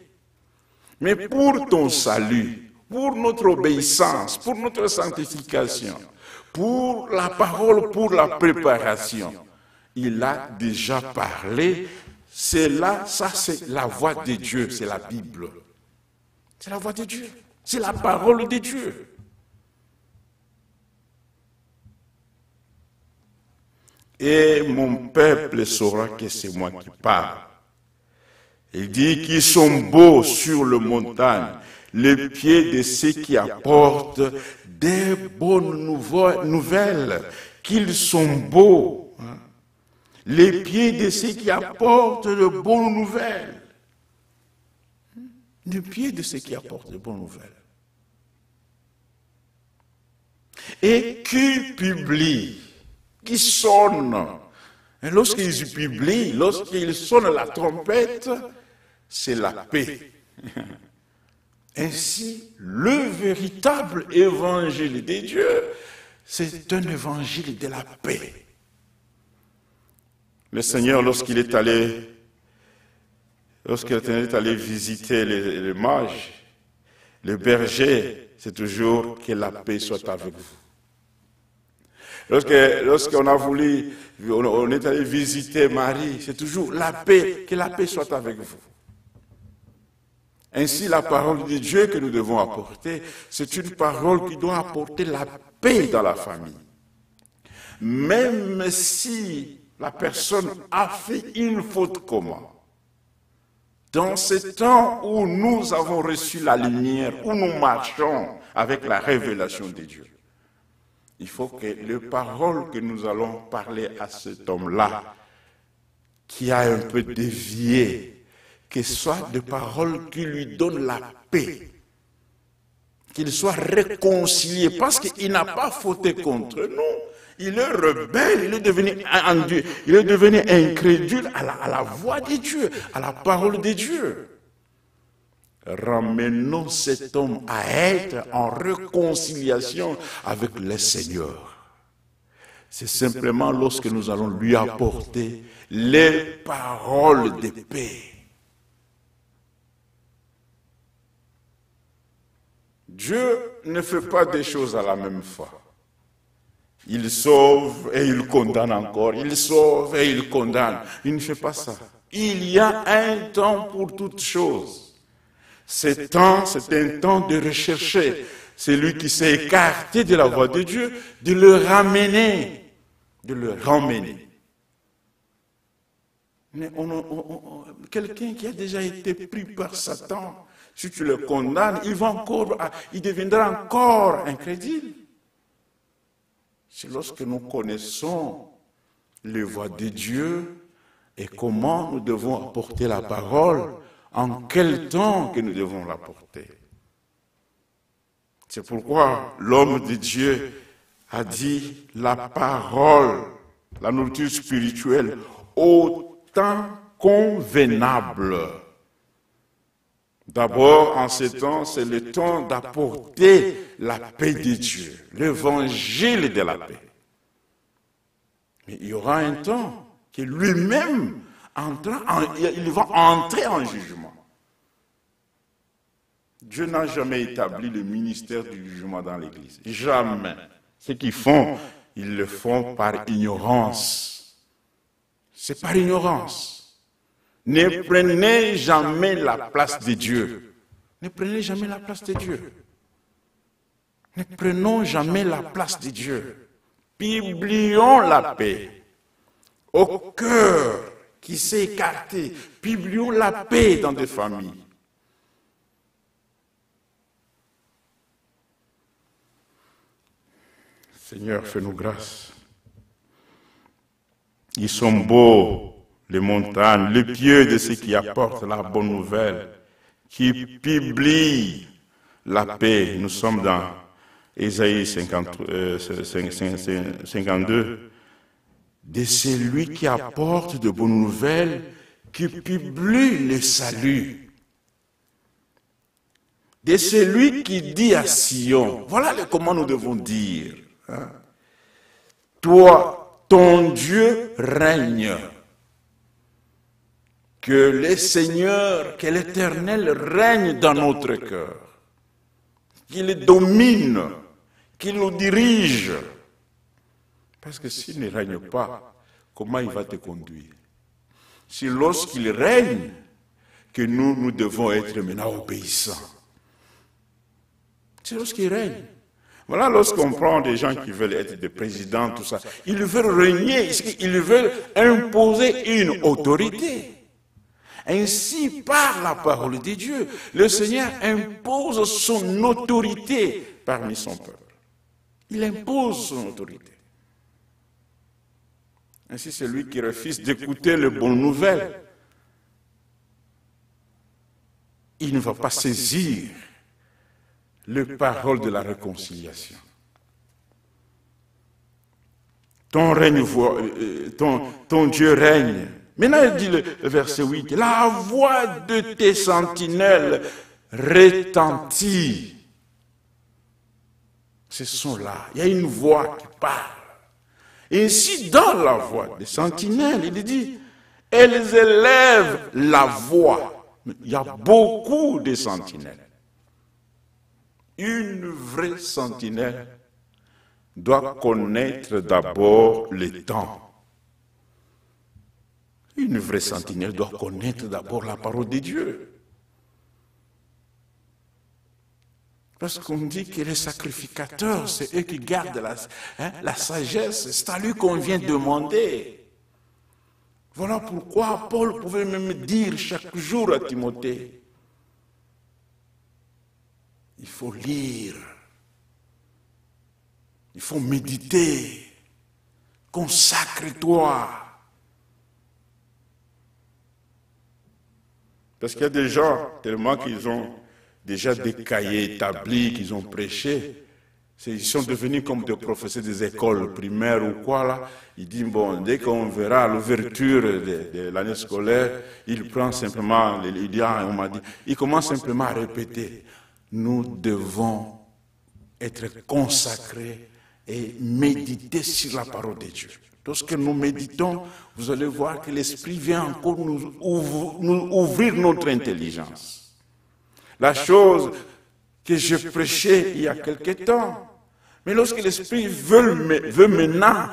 Mais pour ton salut, pour notre obéissance, pour notre sanctification, pour la parole, pour la préparation, il a déjà parlé. C'est là, ça c'est la voix de Dieu, c'est la Bible. C'est la voix de Dieu, c'est la parole de Dieu. Et mon peuple saura que c'est moi qui parle. Il dit qu'ils sont beaux sur le montagne, les pieds de ceux qui apportent des bonnes nouvelles, qu'ils sont beaux. Les pieds de ceux qui apportent de bonnes nouvelles. Les pieds de ceux qui apportent de bonnes nouvelles. Et qui publient, qui sonnent. Et lorsqu'ils publient, lorsqu'ils sonnent la trompette, c'est la paix. Ainsi, le véritable évangile de Dieu, c'est un évangile de la paix. Le Seigneur, lorsqu'il est allé visiter les mages, les bergers, c'est toujours que la paix soit avec vous. Lorsqu'on a voulu, on est allé visiter Marie, c'est toujours la paix, que la paix soit avec vous. Ainsi, la parole de Dieu que nous devons apporter, c'est une parole qui doit apporter la paix dans la famille. Même si la personne a fait une faute comment? Dans ce temps où nous avons reçu la lumière, où nous marchons avec la révélation de Dieu, il faut que les paroles que nous allons parler à cet homme-là, qui a un peu dévié, que ce soit des paroles qui lui donnent la paix, qu'il soit réconcilié, parce qu'il n'a pas fauté contre nous, il est rebelle, il est devenu incrédule à la voix de Dieu, à la parole de Dieu. Ramenons cet homme à être en réconciliation avec le Seigneur. C'est simplement lorsque nous allons lui apporter les paroles de paix. Dieu ne fait pas des choses à la même fois. Il sauve et il condamne encore. Il sauve et il condamne. Il ne fait pas ça. Il y a un temps pour toutes choses. Ce temps, c'est un temps de rechercher celui qui s'est écarté de la voie de Dieu, de le ramener. De le ramener. Mais quelqu'un qui a déjà été pris par Satan, si tu le condamnes, il deviendra encore incrédule. C'est lorsque nous connaissons les voies de Dieu et comment nous devons apporter la parole, en quel temps que nous devons l'apporter. C'est pourquoi l'homme de Dieu a dit la parole, la nourriture spirituelle, au temps convenable. D'abord, en ce temps, c'est le temps d'apporter la paix de Dieu, l'évangile de la paix. Mais il y aura un temps que lui-même, il va entrer en jugement. Dieu n'a jamais établi le ministère du jugement dans l'Église. Jamais. Ce qu'ils font, ils le font par ignorance. C'est par ignorance. Ne prenez jamais la place de Dieu. Ne prenez jamais la place de Dieu. Ne prenons jamais la place de Dieu. Publions la paix. Au cœur qui s'est écarté, publions la paix dans des familles. Seigneur, fais-nous grâce. Ils sont beaux, les montagnes, les pieds de ceux qui apportent la bonne nouvelle, qui publient la paix. Nous sommes dans Ésaïe 52. De celui qui apporte de bonnes nouvelles, qui publie le salut. De celui qui dit à Sion, voilà comment nous devons dire. Hein? Toi, ton Dieu règne. Que le Seigneur, que l'Éternel règne dans notre cœur. Qu'il domine, qu'il nous dirige. Parce que s'il ne règne pas, comment il va te conduire? Si lorsqu'il règne, que nous devons être maintenant obéissants. C'est lorsqu'il règne. Voilà, lorsqu'on prend des gens qui veulent être des présidents, tout ça, ils veulent régner, ils veulent imposer une autorité. Ainsi, par la parole de Dieu, le Seigneur impose son autorité parmi son peuple. Il impose son autorité. Ainsi, celui qui refuse d'écouter les bonnes nouvelles, il ne va pas saisir les paroles de la réconciliation. Ton Dieu règne. Maintenant, il dit le verset 8, la voix de tes sentinelles retentit. Ce sont là, il y a une voix qui parle. Et ici, dans la voix des sentinelles, il dit, elles élèvent la voix. Il y a beaucoup de sentinelles. Une vraie sentinelle doit connaître d'abord le temps. Une vraie sentinelle doit connaître d'abord la parole de Dieu. Parce qu'on dit que les sacrificateurs, c'est eux qui gardent la sagesse. C'est à lui qu'on vient demander. Voilà pourquoi Paul pouvait même dire chaque jour à Timothée, il faut lire, il faut méditer, consacre-toi. Parce qu'il y a des gens, tellement qu'ils ont déjà des cahiers établis, qu'ils ont prêché, Ils sont devenus comme des professeurs des écoles primaires ou quoi là. Il dit, bon, dès qu'on verra l'ouverture de l'année scolaire, il prend simplement, il commence simplement à répéter. Nous devons être consacrés et méditer sur la parole de Dieu. Lorsque nous méditons, vous allez voir que l'Esprit vient encore nous ouvrir notre intelligence. La chose que je prêchais il y a quelque temps, mais lorsque l'Esprit veut maintenant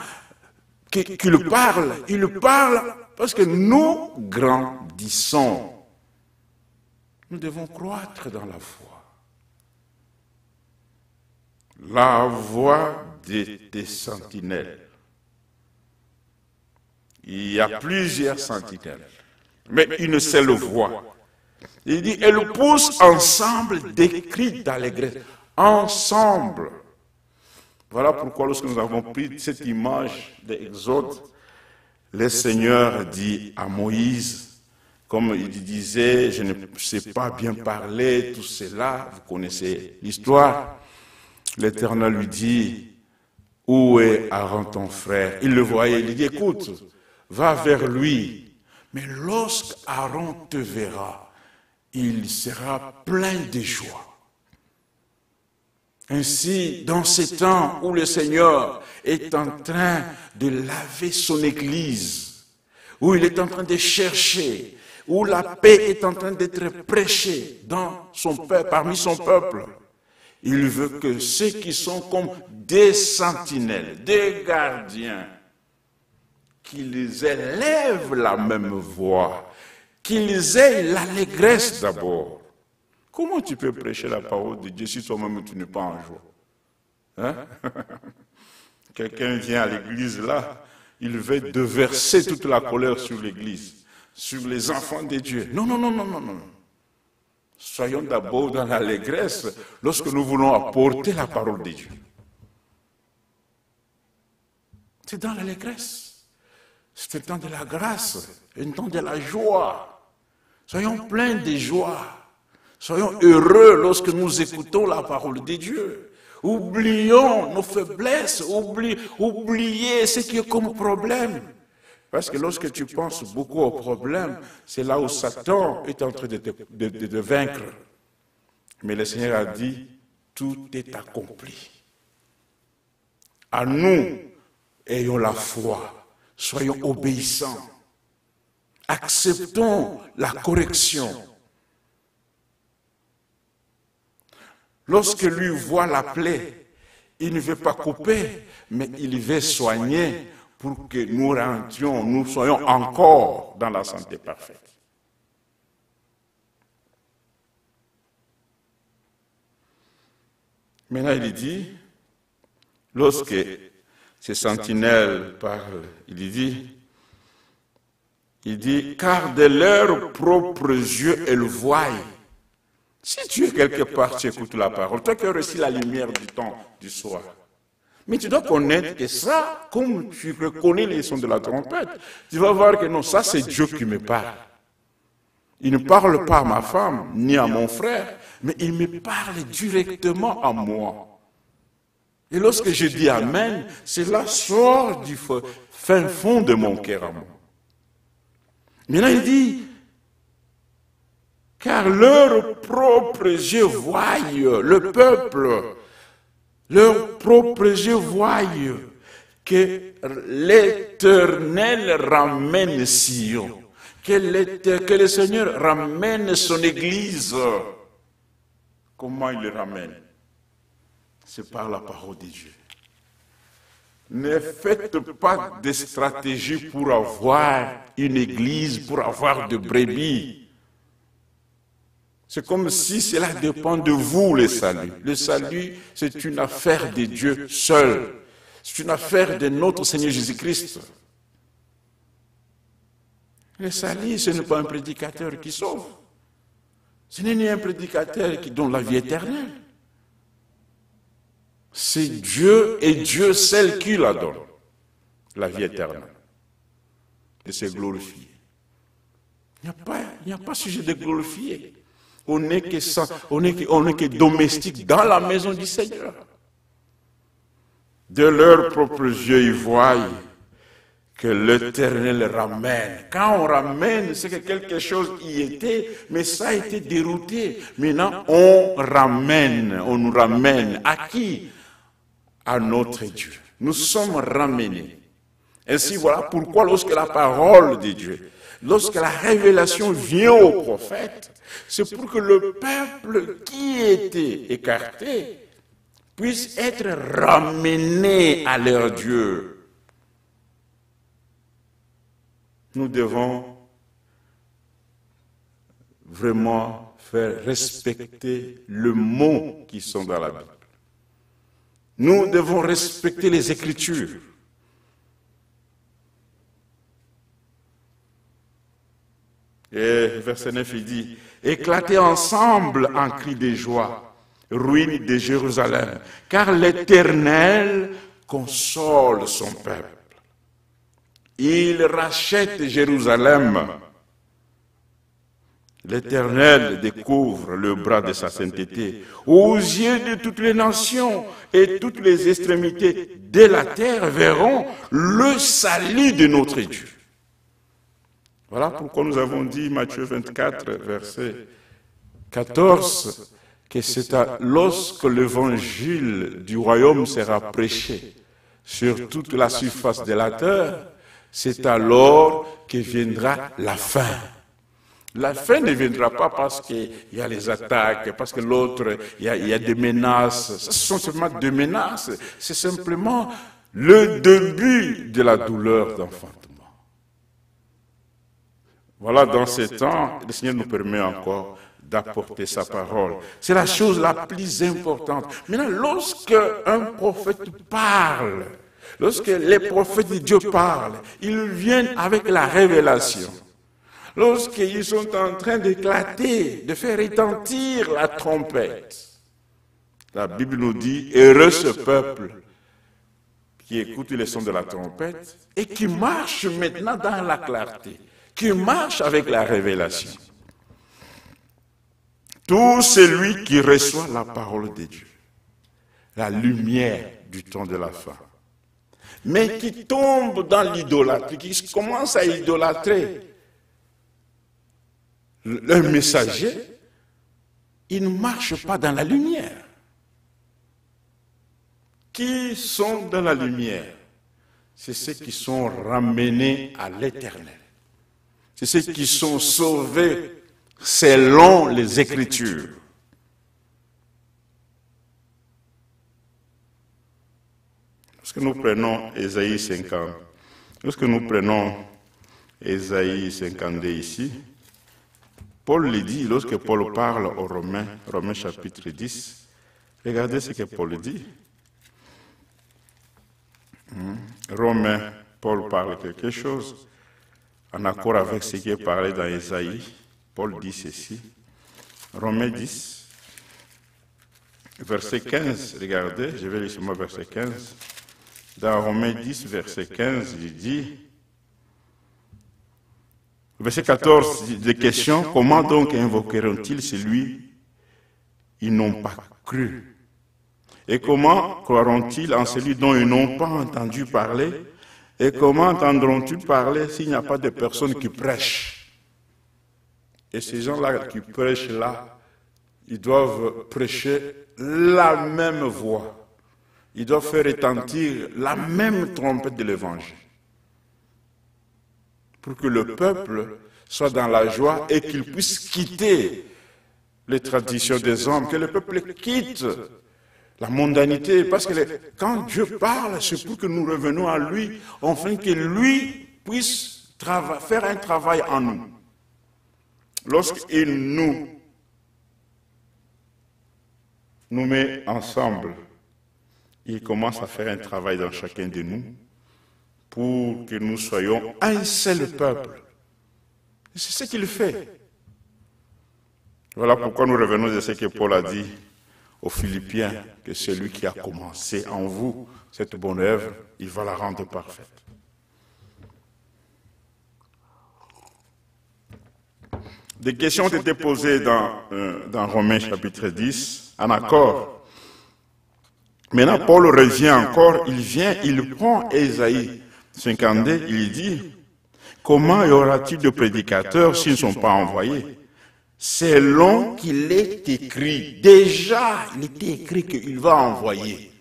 qu'il parle, il parle parce que nous grandissons. Nous devons croître dans la foi. La voix des sentinelles. Il y a plusieurs sentinelles, mais une seule voix. Il dit, elles poussent ensemble des cris d'allégresse. Ensemble. Voilà pourquoi lorsque nous avons pris cette image d'Exode, le Seigneur dit à Moïse, comme il disait, je ne sais pas bien parler, tout cela, vous connaissez l'histoire. L'Éternel lui dit, où est Aaron ton frère? Il le voyait, il dit, écoute, va vers lui. Mais lorsqu'Aaron te verra, il sera plein de joie. Ainsi, dans ces temps où le Seigneur est en train de laver son Église, où il est en train de chercher, où la paix est en train d'être prêchée dans son peuple, parmi son peuple, il veut que ceux qui sont comme des sentinelles, des gardiens, qu'ils élèvent la même voix, qu'ils aient l'allégresse d'abord. Comment tu peux prêcher la parole de Dieu si toi-même tu n'es pas en joie? Hein? Quelqu'un vient à l'église là, il veut déverser toute la colère sur l'église, sur les enfants de Dieu. Non, non, non, non, non, non. Soyons d'abord dans l'allégresse lorsque nous voulons apporter la parole de Dieu. C'est dans l'allégresse. C'est le temps de la grâce, le temps de la joie. Soyons pleins de joie. Soyons heureux lorsque nous écoutons la parole de Dieu. Oublions nos faiblesses, oubliez ce qui est comme problème. Parce que lorsque tu penses beaucoup aux problèmes, c'est là où Satan est en train de te vaincre. Mais le Seigneur a dit, tout est accompli. À nous, ayons la foi, soyons obéissants, acceptons la correction. Lorsque lui voit la plaie, il ne veut pas couper, mais il veut soigner pour que nous soyons encore dans la santé parfaite. Maintenant, il dit, lorsque ces sentinelles parlent, il dit, car de leurs propres yeux, elles voient. Si tu es quelque part, tu écoutes la parole, toi qui as reçu la lumière du temps du soir. Mais tu dois connaître que ça, comme tu reconnais les sons de la trompette, tu vas voir que non, ça c'est Dieu qui me parle. Il ne parle pas à ma femme, ni à mon frère, mais il me parle directement à moi. Et lorsque je dis Amen, cela sort du fin fond de mon cœur à moi. Maintenant il dit, car leurs propres yeux voient, le peuple, leurs propres yeux voient que l'Éternel ramène Sion, que le Seigneur ramène son Église. Comment il le ramène? C'est par la parole de Dieu. Ne faites pas de stratégie pour avoir une Église, pour avoir de brebis. C'est comme si cela dépend de vous, le salut. Le salut, c'est une affaire de Dieu seul. C'est une affaire de notre Seigneur Jésus-Christ. Le salut, ce n'est pas un prédicateur qui sauve. Ce n'est ni un prédicateur qui donne la vie éternelle. C'est Dieu et Dieu seul qui la donne, la vie éternelle. Et c'est glorifié. Il n'y a pas sujet de glorifier. On n'est que domestique dans la maison du Seigneur. De leurs propres yeux, ils voient que l'Éternel ramène. Quand on ramène, c'est que quelque chose y était, mais ça a été dérouté. Maintenant, on nous ramène. À qui? À notre Dieu. Nous sommes ramenés. Ainsi, voilà pourquoi lorsque la parole de Dieu, lorsque la révélation vient au prophète, c'est pour que le peuple qui était écarté puisse être ramené à leur Dieu. Nous devons vraiment faire respecter le mot qui sont dans la Bible. Nous devons respecter les Écritures. Et verset 9, il dit, « Éclatez ensemble en cris de joie, ruine de Jérusalem, car l'Éternel console son peuple. Il rachète Jérusalem. L'Éternel découvre le bras de sa sainteté aux yeux de toutes les nations, et toutes les extrémités de la terre verront le salut de notre Dieu. » Voilà pourquoi nous avons dit, Matthieu 24, verset 14, que c'est lorsque l'évangile du royaume sera prêché sur toute la surface de la terre, c'est alors que viendra la fin. La fin ne viendra pas parce qu'il y a les attaques, parce que l'autre, il y a des menaces. Ce sont seulement des menaces. C'est simplement le début de la douleur d'enfantement. Voilà, dans ces temps, le Seigneur nous permet encore d'apporter sa parole. C'est la chose la plus importante. Maintenant, lorsque un prophète parle, lorsque les prophètes de Dieu parlent, ils viennent avec la révélation. Lorsqu'ils sont en train d'éclater, de faire retentir la trompette, la Bible nous dit, heureux ce peuple qui écoute les sons de la trompette et qui marche maintenant dans la clarté, qui marche avec la révélation. Tout celui qui reçoit la parole de Dieu, la lumière du temps de la fin, mais qui tombe dans l'idolâtrie, qui commence à idolâtrer le messager, il ne marche pas dans la lumière. Qui sont dans la lumière? C'est ceux qui sont ramenés à l'Éternel. C'est ceux qui sont sauvés selon les Écritures. Lorsque nous prenons Ésaïe 50, lorsque nous prenons Ésaïe 52 ici, Paul le dit, lorsque Paul parle aux Romains, Romains chapitre 10, regardez ce que Paul dit. Romains, Paul parle quelque chose, en accord avec ce qui est parlé dans Ésaïe. Paul dit ceci, Romains 10, verset 15, regardez, je vais lire seulement verset 15. Dans Romains 10, verset 15, il dit, verset 14, des questions, comment donc invoqueront-ils celui ils n'ont pas cru? Et comment croiront-ils en celui dont ils n'ont pas entendu parler? Et comment entendront-ils parler s'il n'y a pas de personnes qui prêchent? Et ces gens-là qui prêchent là, ils doivent prêcher la même voix. Ils doivent faire retentir la même trompette de l'Évangile, pour que le peuple soit dans la joie et qu'il puisse quitter les traditions des hommes, que le peuple quitte la mondanité, parce que quand Dieu parle, c'est pour que nous revenions à lui, afin que lui puisse faire un travail en nous. Lorsqu'il nous met ensemble, il commence à faire un travail dans chacun de nous, pour que nous soyons un seul peuple. C'est ce qu'il fait. Voilà pourquoi nous revenons de ce que Paul a dit aux Philippiens, que celui qui a commencé en vous cette bonne œuvre, il va la rendre parfaite. Des questions ont été posées dans Romains chapitre 10, en accord Maintenant, Paul revient encore, il prend Ésaïe 52, il dit, comment y aura-t-il de prédicateurs s'ils ne sont pas envoyés? Selon qu'il est écrit, déjà il était écrit qu'il va envoyer.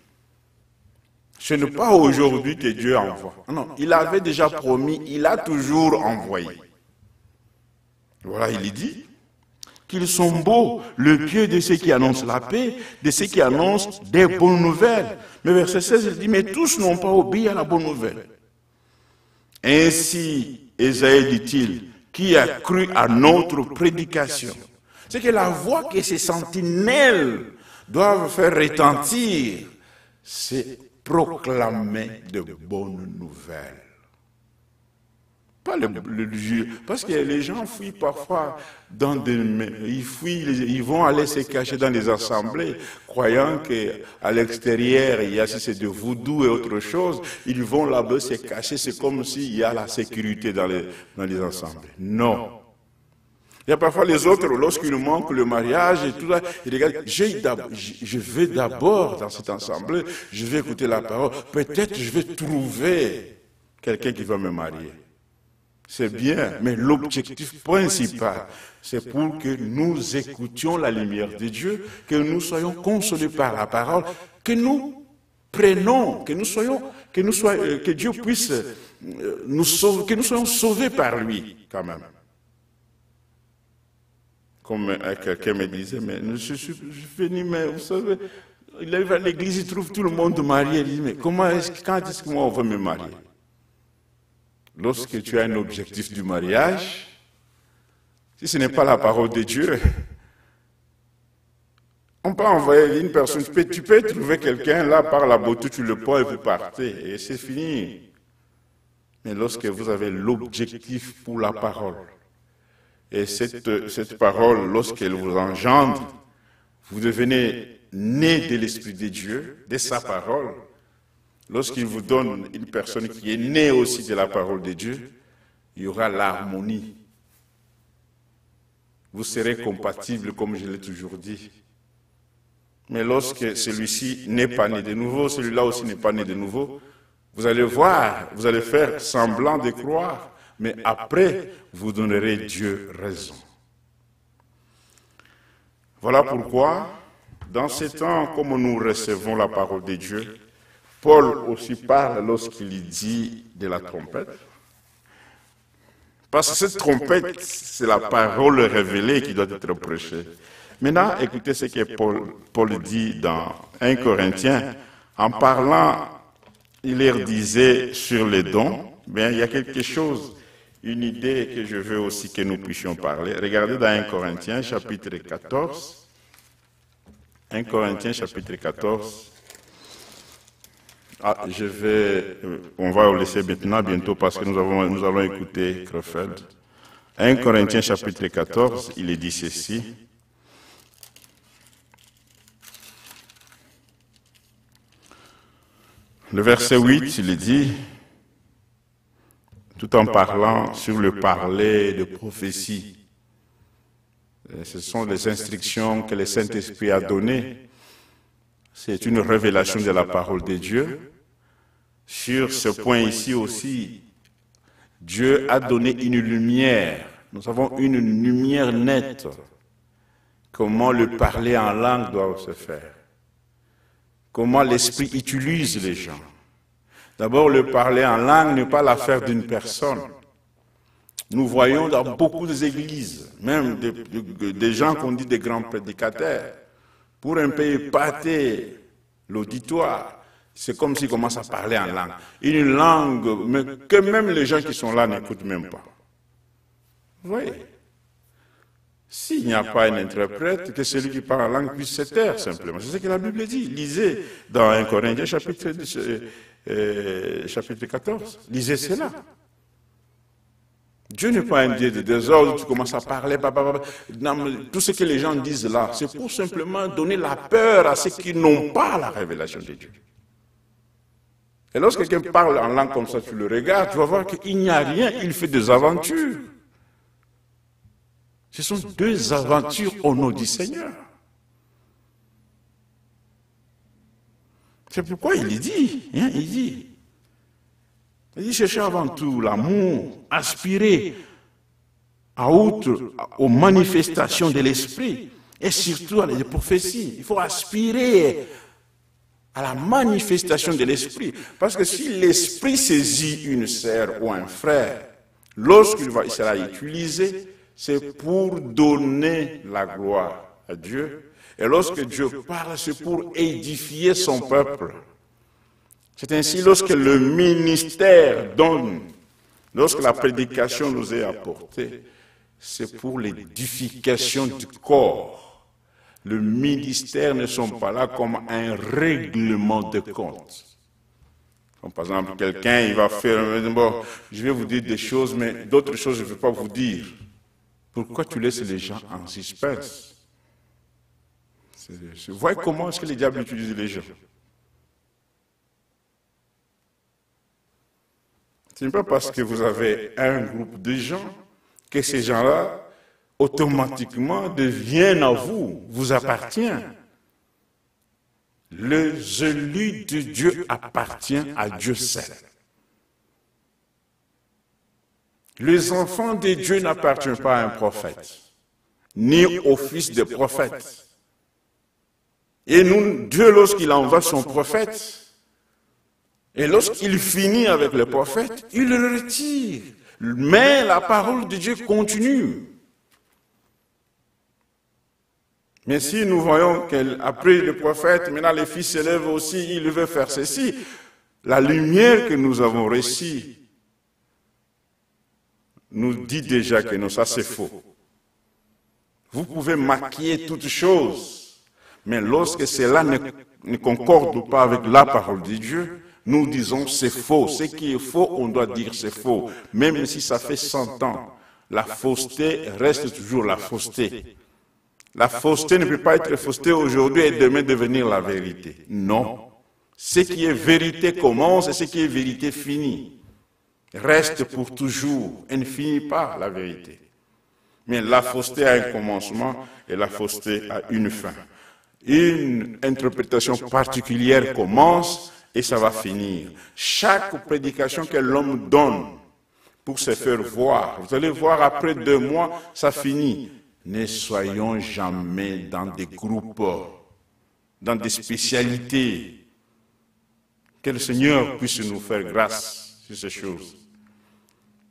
Ce n'est pas aujourd'hui que Dieu envoie. Non, il avait déjà promis, il a toujours envoyé. Voilà, il dit qu'ils sont beaux, le pied de ceux qui annoncent la paix, de ceux qui annoncent des bonnes nouvelles. Mais verset 16, il dit, mais tous n'ont pas obéi à la bonne nouvelle. Ainsi, Ésaïe dit-il, qui a cru à notre prédication. C'est que la voix que ces sentinelles doivent faire retentir, c'est proclamer de bonnes nouvelles. Pas parce que les gens fuient parfois dans des... Ils vont aller se cacher dans les assemblées, croyant qu'à l'extérieur, il y a si c'est de voodoo et autre chose, ils vont là-bas se cacher, c'est comme s'il y a la sécurité dans les assemblées. Non. Il y a parfois les autres, lorsqu'il manque le mariage et tout ça, ils regardent, je vais d'abord dans cette assemblée, je vais écouter la parole, peut-être je vais trouver quelqu'un qui va me marier. C'est bien, mais l'objectif principal, c'est pour que nous écoutions la lumière de Dieu, que nous soyons consolés par la parole, que nous prenions, que Dieu puisse nous sauver, que nous soyons sauvés par lui, quand même. Comme quelqu'un me disait, mais je suis venu, mais vous savez, il arrive à l'église, il trouve tout le monde marié, il dit, mais quand est-ce que moi on va me marier? Lorsque tu as un objectif du mariage, si ce n'est pas la parole de Dieu, on peut envoyer une personne, tu peux trouver quelqu'un là par la beauté, tu le prends et vous partez, et c'est fini. Mais lorsque vous avez l'objectif pour la parole, et cette parole, lorsqu'elle vous engendre, vous devenez né de l'Esprit de Dieu, de sa parole. Lorsqu'il vous donne une personne qui est née aussi de la parole de Dieu, il y aura l'harmonie. Vous serez compatibles, comme je l'ai toujours dit. Mais lorsque celui-ci n'est pas né de nouveau, celui-là aussi n'est pas né de nouveau, vous allez voir, vous allez faire semblant de croire, mais après, vous donnerez Dieu raison. Voilà pourquoi, dans ces temps, comme nous recevons la parole de Dieu, Paul aussi parle lorsqu'il dit de la trompette. Parce que cette trompette, c'est la parole révélée qui doit être prêchée. Maintenant, écoutez ce que Paul dit dans 1 Corinthiens. En parlant, il leur disait sur les dons, bien, il y a quelque chose, une idée que je veux aussi que nous puissions parler. Regardez dans 1 Corinthiens, chapitre 14. 1 Corinthiens, chapitre 14. On va le laisser maintenant, bientôt, parce que nous allons écouter Crefeld. 1 Corinthiens, chapitre 14, il est dit ceci. Le verset 8, il est dit, tout en parlant sur le parler de prophétie. Ce sont les instructions que le Saint-Esprit a données. C'est une révélation de la parole de Dieu. Sur ce point ici aussi, Dieu a donné une lumière. Nous avons une lumière nette. Comment le parler en langue doit se faire. Comment l'Esprit utilise les gens. D'abord, le parler en langue n'est pas l'affaire d'une personne. Nous voyons dans beaucoup d'églises, même des gens qu'on dit des grands prédicateurs, pour un peu épater l'auditoire, c'est comme s'ils commencent à parler en langue. Une langue mais que même les gens qui sont là n'écoutent même pas. Vous voyez? S'il n'y a pas un interprète, que celui qui parle en langue puisse se taire simplement. C'est ce que la Bible dit. Lisez dans 1 Corinthiens chapitre 14. Lisez cela. Dieu n'est pas un Dieu de désordre, tu commences à parler, tout ce que les gens disent là, c'est pour simplement donner la peur à ceux qui n'ont pas la révélation de Dieu. Et lorsque quelqu'un parle en langue comme ça, tu le regardes, tu vas voir qu'il n'y a rien, il fait des aventures. Ce sont deux aventures au nom du Seigneur. C'est pourquoi il dit, il dit, cherchez avant tout l'amour, aspirez aux manifestations de l'esprit et surtout à les prophéties. Il faut aspirer à la manifestation de l'esprit. Parce que si l'esprit saisit une sœur ou un frère, lorsqu'il sera utilisé, c'est pour donner la gloire à Dieu. Et lorsque Dieu parle, c'est pour édifier son peuple. C'est ainsi lorsque le ministère donne, lorsque la prédication nous est apportée, c'est pour l'édification du corps. Le ministère ne sont pas là comme un règlement de compte. Comme par exemple, quelqu'un, il va faire, bon, je vais vous dire des choses, mais d'autres choses, je ne vais pas vous dire. Pourquoi tu laisses les gens en suspense? Voyez comment est-ce que les diables utilisent les gens. Ce n'est pas parce que vous avez un groupe de gens que ces gens-là, automatiquement, deviennent à vous, vous appartiennent. Les élus de Dieu appartiennent à Dieu seul. Les enfants de Dieu n'appartiennent pas à un prophète, ni au fils de prophète. Et nous, Dieu, lorsqu'il envoie son prophète, et lorsqu'il finit avec le prophète, il le retire. Mais la parole de Dieu continue. Mais si nous voyons qu'après le prophète, maintenant les fils s'élèvent aussi, il veut faire ceci, la lumière que nous avons reçue nous dit déjà que non, ça c'est faux. Vous pouvez maquiller toutes choses, mais lorsque cela ne concorde pas avec la parole de Dieu, nous disons c'est faux. Ce qui est faux, on doit dire c'est faux. Même si ça fait 100 ans, la fausseté reste toujours la fausseté. La fausseté ne peut pas être fausseté aujourd'hui et demain devenir la vérité. Non. Ce qui est vérité commence et ce qui est vérité finit. Reste pour toujours et ne finit pas la vérité. Mais la fausseté a un commencement et la fausseté a une fin. Une interprétation particulière commence et ça va finir. Chaque prédication que l'homme donne pour se faire voir, vous allez voir après 2 mois, ça finit. Ne soyons jamais dans des groupes, dans des spécialités. Que le Seigneur puisse nous faire grâce sur ces choses.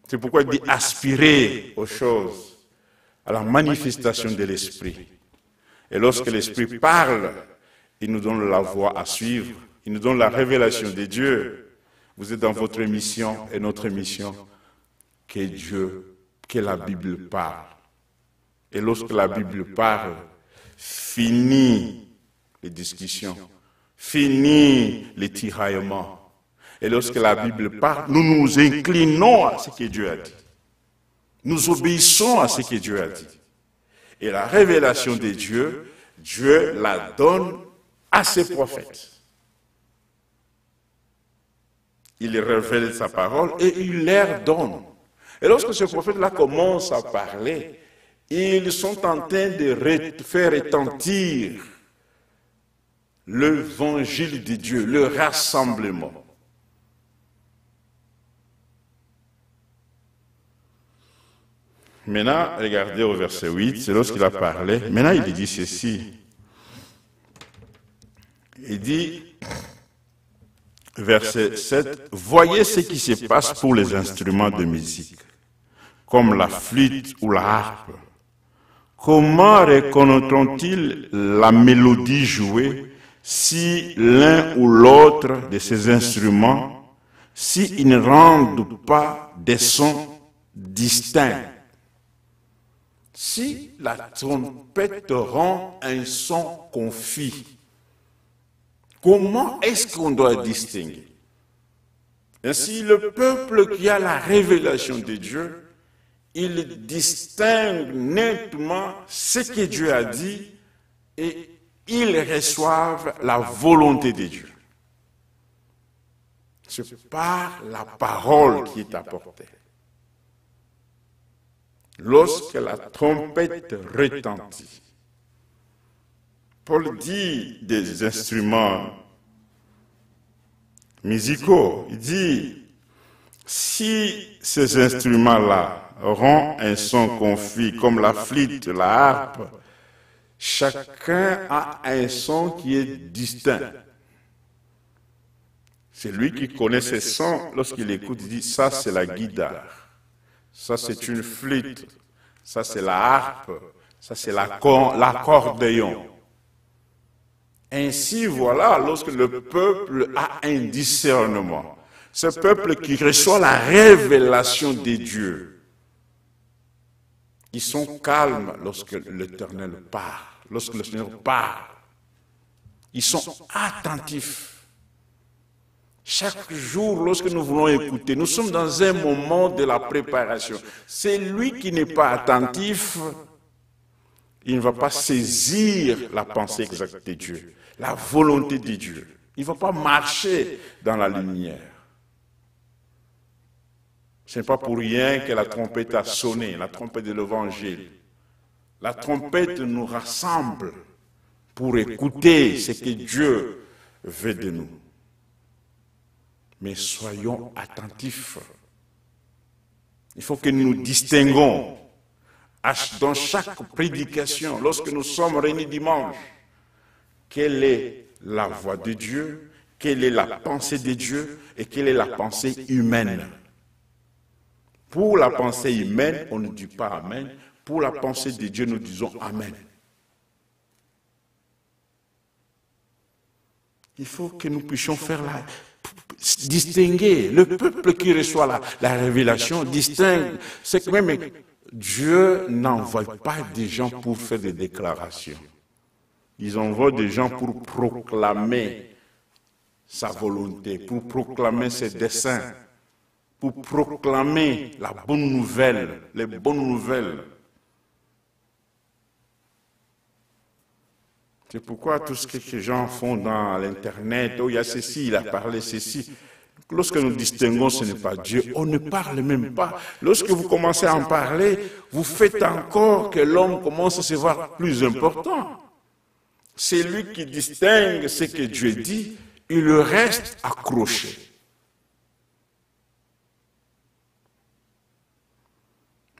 C'est pourquoi il dit aspirer aux choses, à la manifestation de l'Esprit. Et lorsque l'Esprit parle, il nous donne la voie à suivre, il nous donne la révélation de Dieu. Vous êtes dans votre mission et notre mission, que la Bible parle. Et lorsque la Bible parle, finit les discussions, finit les tiraillements. Et lorsque la Bible parle, nous nous inclinons à ce que Dieu a dit. Nous obéissons à ce que Dieu a dit. Et la révélation de Dieu, Dieu la donne à ses prophètes. Il révèle sa parole et il leur donne. Et lorsque ces prophètes-là commencent à parler, ils sont en train de faire retentir l'évangile de Dieu, le rassemblement. Maintenant, regardez au verset 8, c'est lorsqu'il a parlé. Maintenant, il dit ceci. Il dit, verset 7, « Voyez ce qui se passe pour les instruments de musique, comme la flûte ou la harpe. Comment reconnaîtront-ils la mélodie jouée si l'un ou l'autre de ces instruments, s'ils ne rendent pas des sons distincts? Si la trompette rend un son confus, comment est-ce qu'on doit distinguer? Ainsi, le peuple qui a la révélation de Dieu, il distingue nettement ce que Dieu a dit et ils reçoivent la volonté de Dieu. C'est par la parole qui est apportée. Lorsque la trompette retentit, Paul dit des instruments musicaux. Il dit, si ces instruments-là auront un son confus comme la flûte, la harpe, chacun a un son qui est distinct. C'est lui qui connaît ses sons. Lorsqu'il écoute, il dit, ça c'est la guitare, ça c'est une flûte, ça c'est la harpe, ça c'est l'accordéon. Ainsi, voilà, lorsque le peuple a un discernement, ce peuple qui reçoit la révélation des dieux, ils sont calmes lorsque l'Éternel parle, lorsque le Seigneur parle. Ils sont attentifs. Chaque jour, lorsque nous voulons écouter, nous sommes dans un moment de la préparation. C'est lui qui n'est pas attentif, il ne va pas saisir la pensée exacte de Dieu, la volonté de Dieu. Il ne va pas marcher dans la lumière. Ce n'est pas pour rien que la trompette a sonné, la trompette de l'Évangile. La trompette nous rassemble pour écouter ce que Dieu veut de nous. Mais soyons attentifs. Il faut que nous distinguons dans chaque prédication, lorsque nous sommes réunis dimanche, quelle est la voix de Dieu, quelle est la pensée de Dieu et quelle est la pensée humaine. Pour la pensée humaine, on ne dit pas Amen. Pour la pensée de Dieu, nous disons Amen. Il faut que nous puissions faire distinguer. Le peuple qui reçoit la révélation distingue. C'est que même Dieu n'envoie pas des gens pour faire des déclarations. Ils envoient des gens pour proclamer sa volonté, pour proclamer ses desseins, pour proclamer la bonne nouvelle, les bonnes nouvelles. C'est pourquoi tout ce que les gens font dans l'Internet, oh, il y a ceci, il a parlé ceci. Lorsque nous distinguons, ce n'est pas Dieu. On ne parle même pas. Lorsque vous commencez à en parler, vous faites encore que l'homme commence à se voir plus important. C'est lui qui distingue ce que Dieu dit, il reste accroché.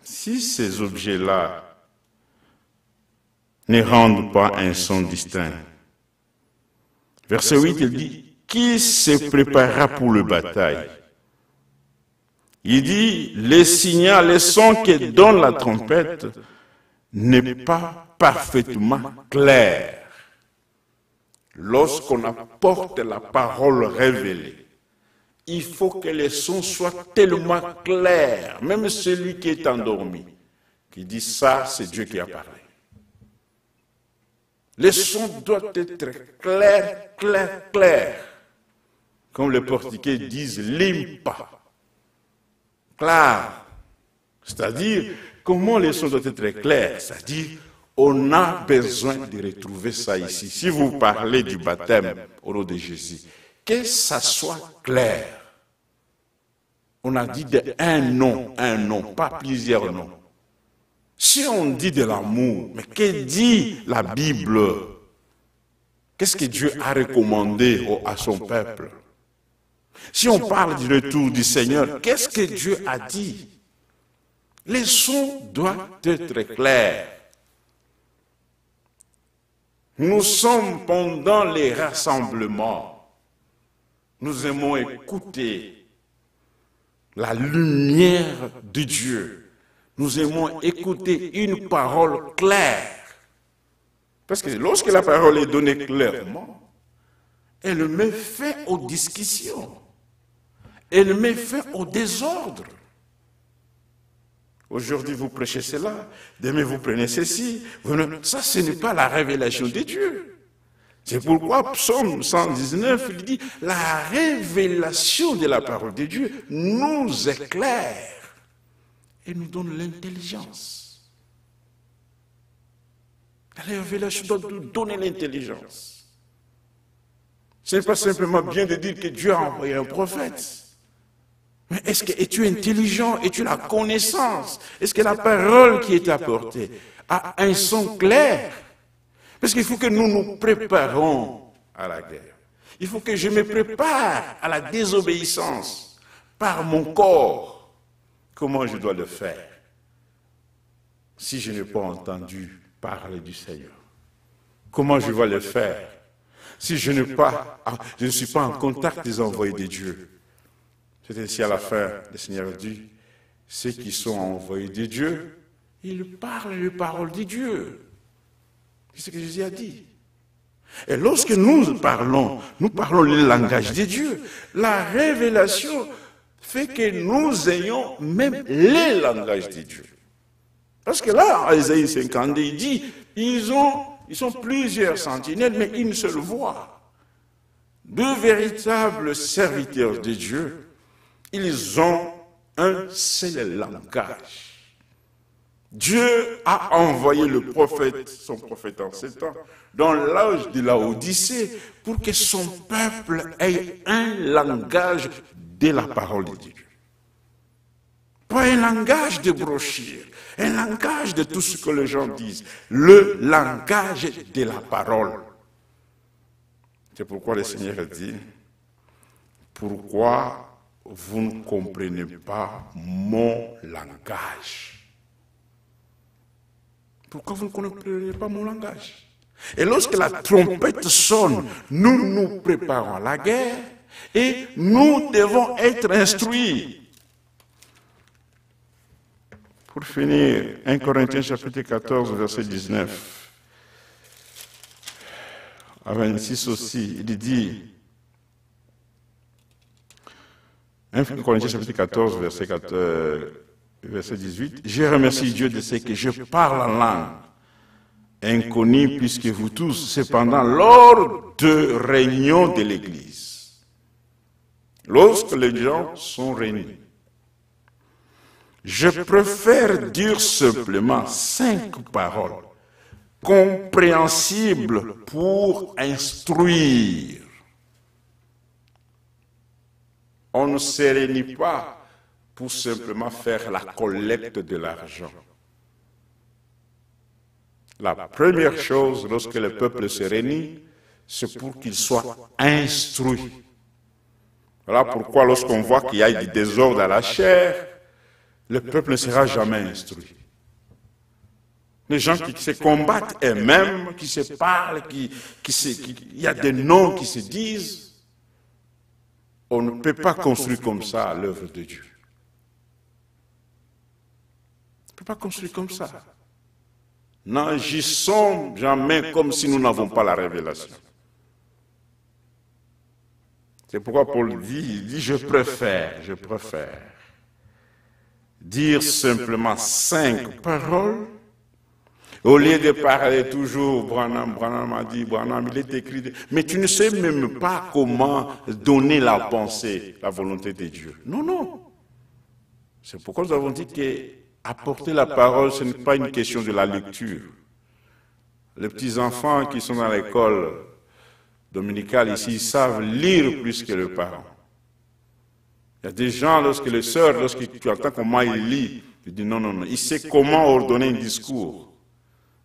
Si ces objets-là ne rendent pas un son distinct. Verset 8, il dit, qui se préparera pour le bataille? Il dit, les signaux, les sons que donne la trompette n'est pas parfaitement clair. Lorsqu'on apporte la parole révélée, il faut que les sons soient tellement clairs, même celui qui est endormi, qui dit ça, c'est Dieu qui a parlé. Les sons doivent être clairs, clairs, clairs. Comme les Portugais disent, limpa. Clair. C'est-à-dire, comment les sons doivent être clairs? C'est-à-dire, on a besoin de retrouver ça ici. Si vous parlez du baptême au nom de Jésus, que ça soit clair. On a dit un nom, pas plusieurs noms. Si on dit de l'amour, mais que dit la Bible? Qu'est-ce que Dieu a recommandé à son peuple? Si on parle du retour du Seigneur, qu'est-ce que Dieu a dit? Les sons doivent être clairs. Nous sommes pendant les rassemblements. Nous aimons écouter la lumière de Dieu. Nous aimons écouter une parole claire. Parce que lorsque la parole est donnée clairement, elle met fin aux discussions. Elle met fin au désordre. Aujourd'hui, vous prêchez cela, demain, vous prenez ceci. Ça, ce n'est pas la révélation de Dieu. C'est pourquoi Psaume 119, il dit, la révélation de la parole de Dieu nous éclaire et nous donne l'intelligence. La révélation doit nous donner l'intelligence. Ce n'est pas simplement bien de dire que Dieu a envoyé un prophète. Mais es-tu intelligent? Es-tu la connaissance? Est-ce que la parole qui est apportée a un son clair? Parce qu'il faut que nous nous préparions à la guerre. Il faut que je me prépare à la désobéissance par mon corps. Comment je dois le faire si je n'ai pas entendu parler du Seigneur? Comment je dois le faire si je ne suis pas en contact des envoyés de Dieu? C'est ainsi à la fin, le Seigneur dit, ceux qui sont envoyés de Dieu, ils parlent les paroles de Dieu. C'est ce que Jésus a dit. Et lorsque nous parlons le langage de Dieu. La révélation fait que nous ayons même les langages de Dieu. Parce que là, en Isaïe 52, il dit, ils sont plusieurs sentinelles, mais une seule voix. Deux véritables serviteurs de Dieu, ils ont un seul langage. Dieu a envoyé le prophète, son prophète en ces temps, dans l'âge de la Odyssée, pour que son peuple ait un langage de la parole de Dieu. Pas un langage de brochure, un langage de tout ce que les gens disent, le langage de la parole. C'est pourquoi le Seigneur dit, pourquoi vous ne comprenez pas mon langage? Pourquoi vous ne comprenez pas mon langage? Et lorsque la trompette sonne, nous nous préparons à la guerre et nous devons être instruits. Pour finir, 1 Corinthiens chapitre 14, verset 19 à 26 aussi, il dit, 1 Corinthiens chapitre 14, verset 18, « Je remercie Dieu de ce que je parle en langue inconnue puisque vous tous, cependant, lors de réunions de l'Église, lorsque les gens sont réunis, je préfère dire simplement 5 paroles compréhensibles pour instruire. On ne se réunit pas pour simplement faire la collecte de l'argent. La première chose, lorsque le peuple se réunit, c'est pour qu'il soit instruit. Voilà pourquoi lorsqu'on voit qu'il y a du désordre dans la chair, le peuple ne sera jamais instruit. Les gens qui se combattent eux-mêmes, qui se parlent, il y a des noms qui se disent, on ne peut pas construire comme ça l'œuvre de Dieu. On ne peut pas construire comme ça. N'agissons jamais comme si nous n'avons pas la révélation. C'est pourquoi Paul dit, je préfère dire simplement 5 paroles, au lieu de parler toujours, Branham a dit, Branham, il est écrit, mais tu ne sais même pas comment donner la pensée, la volonté de Dieu. Non, non. C'est pourquoi nous avons dit que apporter la parole, ce n'est pas une question de la lecture. Les petits-enfants qui sont dans l'école dominicale ici, ils savent lire plus que les parents. Il y a des gens, lorsque les sœurs, lorsque tu entends comment ils lisent, tu dis non, non, non, il sait comment ordonner un discours.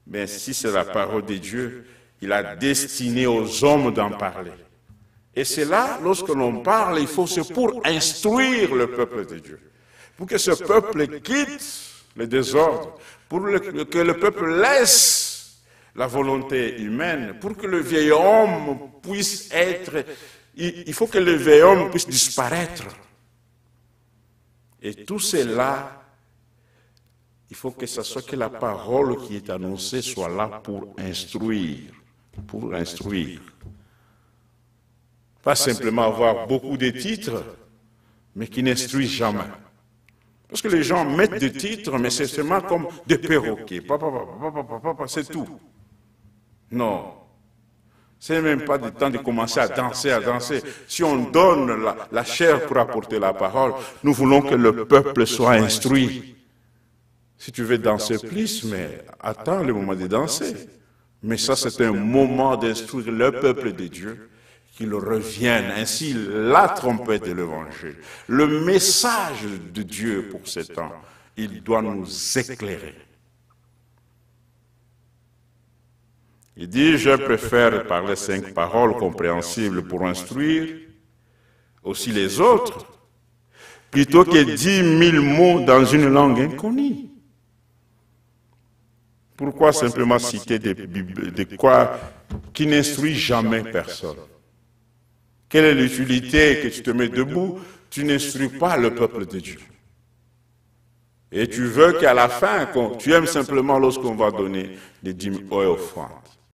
Mais si c'est la parole de Dieu, il a destiné aux hommes d'en parler. Et c'est là, lorsque l'on parle, il faut c'est pour instruire le peuple de Dieu. Pour que ce peuple quitte le désordre, pour que le peuple laisse la volonté humaine, pour que le vieil homme puisse être, il faut que le vieil homme puisse disparaître. Et tout cela, il faut que ce soit que la parole qui est annoncée soit là pour instruire. Pour instruire. Pas simplement avoir beaucoup de titres, mais qui n'instruisent jamais. Parce que les gens mettent des titres, mais c'est seulement comme des perroquets. C'est tout. Non. Ce n'est même pas le temps de commencer à danser, à danser. Si on donne la chair pour apporter la parole, nous voulons que le peuple soit instruit. Si tu veux danser plus, mais attends le moment de danser. Mais ça, c'est un moment d'instruire le peuple de Dieu, qu'il revienne. Ainsi, la trompette de l'Évangile, le message de Dieu pour ces temps, il doit nous éclairer. Il dit, je préfère parler 5 paroles compréhensibles pour instruire aussi les autres, plutôt que 10 000 mots dans une langue inconnue. Pourquoi simplement citer des quoi qui n'instruit jamais personne? Quelle est l'utilité que tu te mets debout? Tu n'instruis pas le peuple de Dieu. Et tu veux qu'à la fin, tu aimes simplement lorsqu'on va donner des dîmes et offrandes.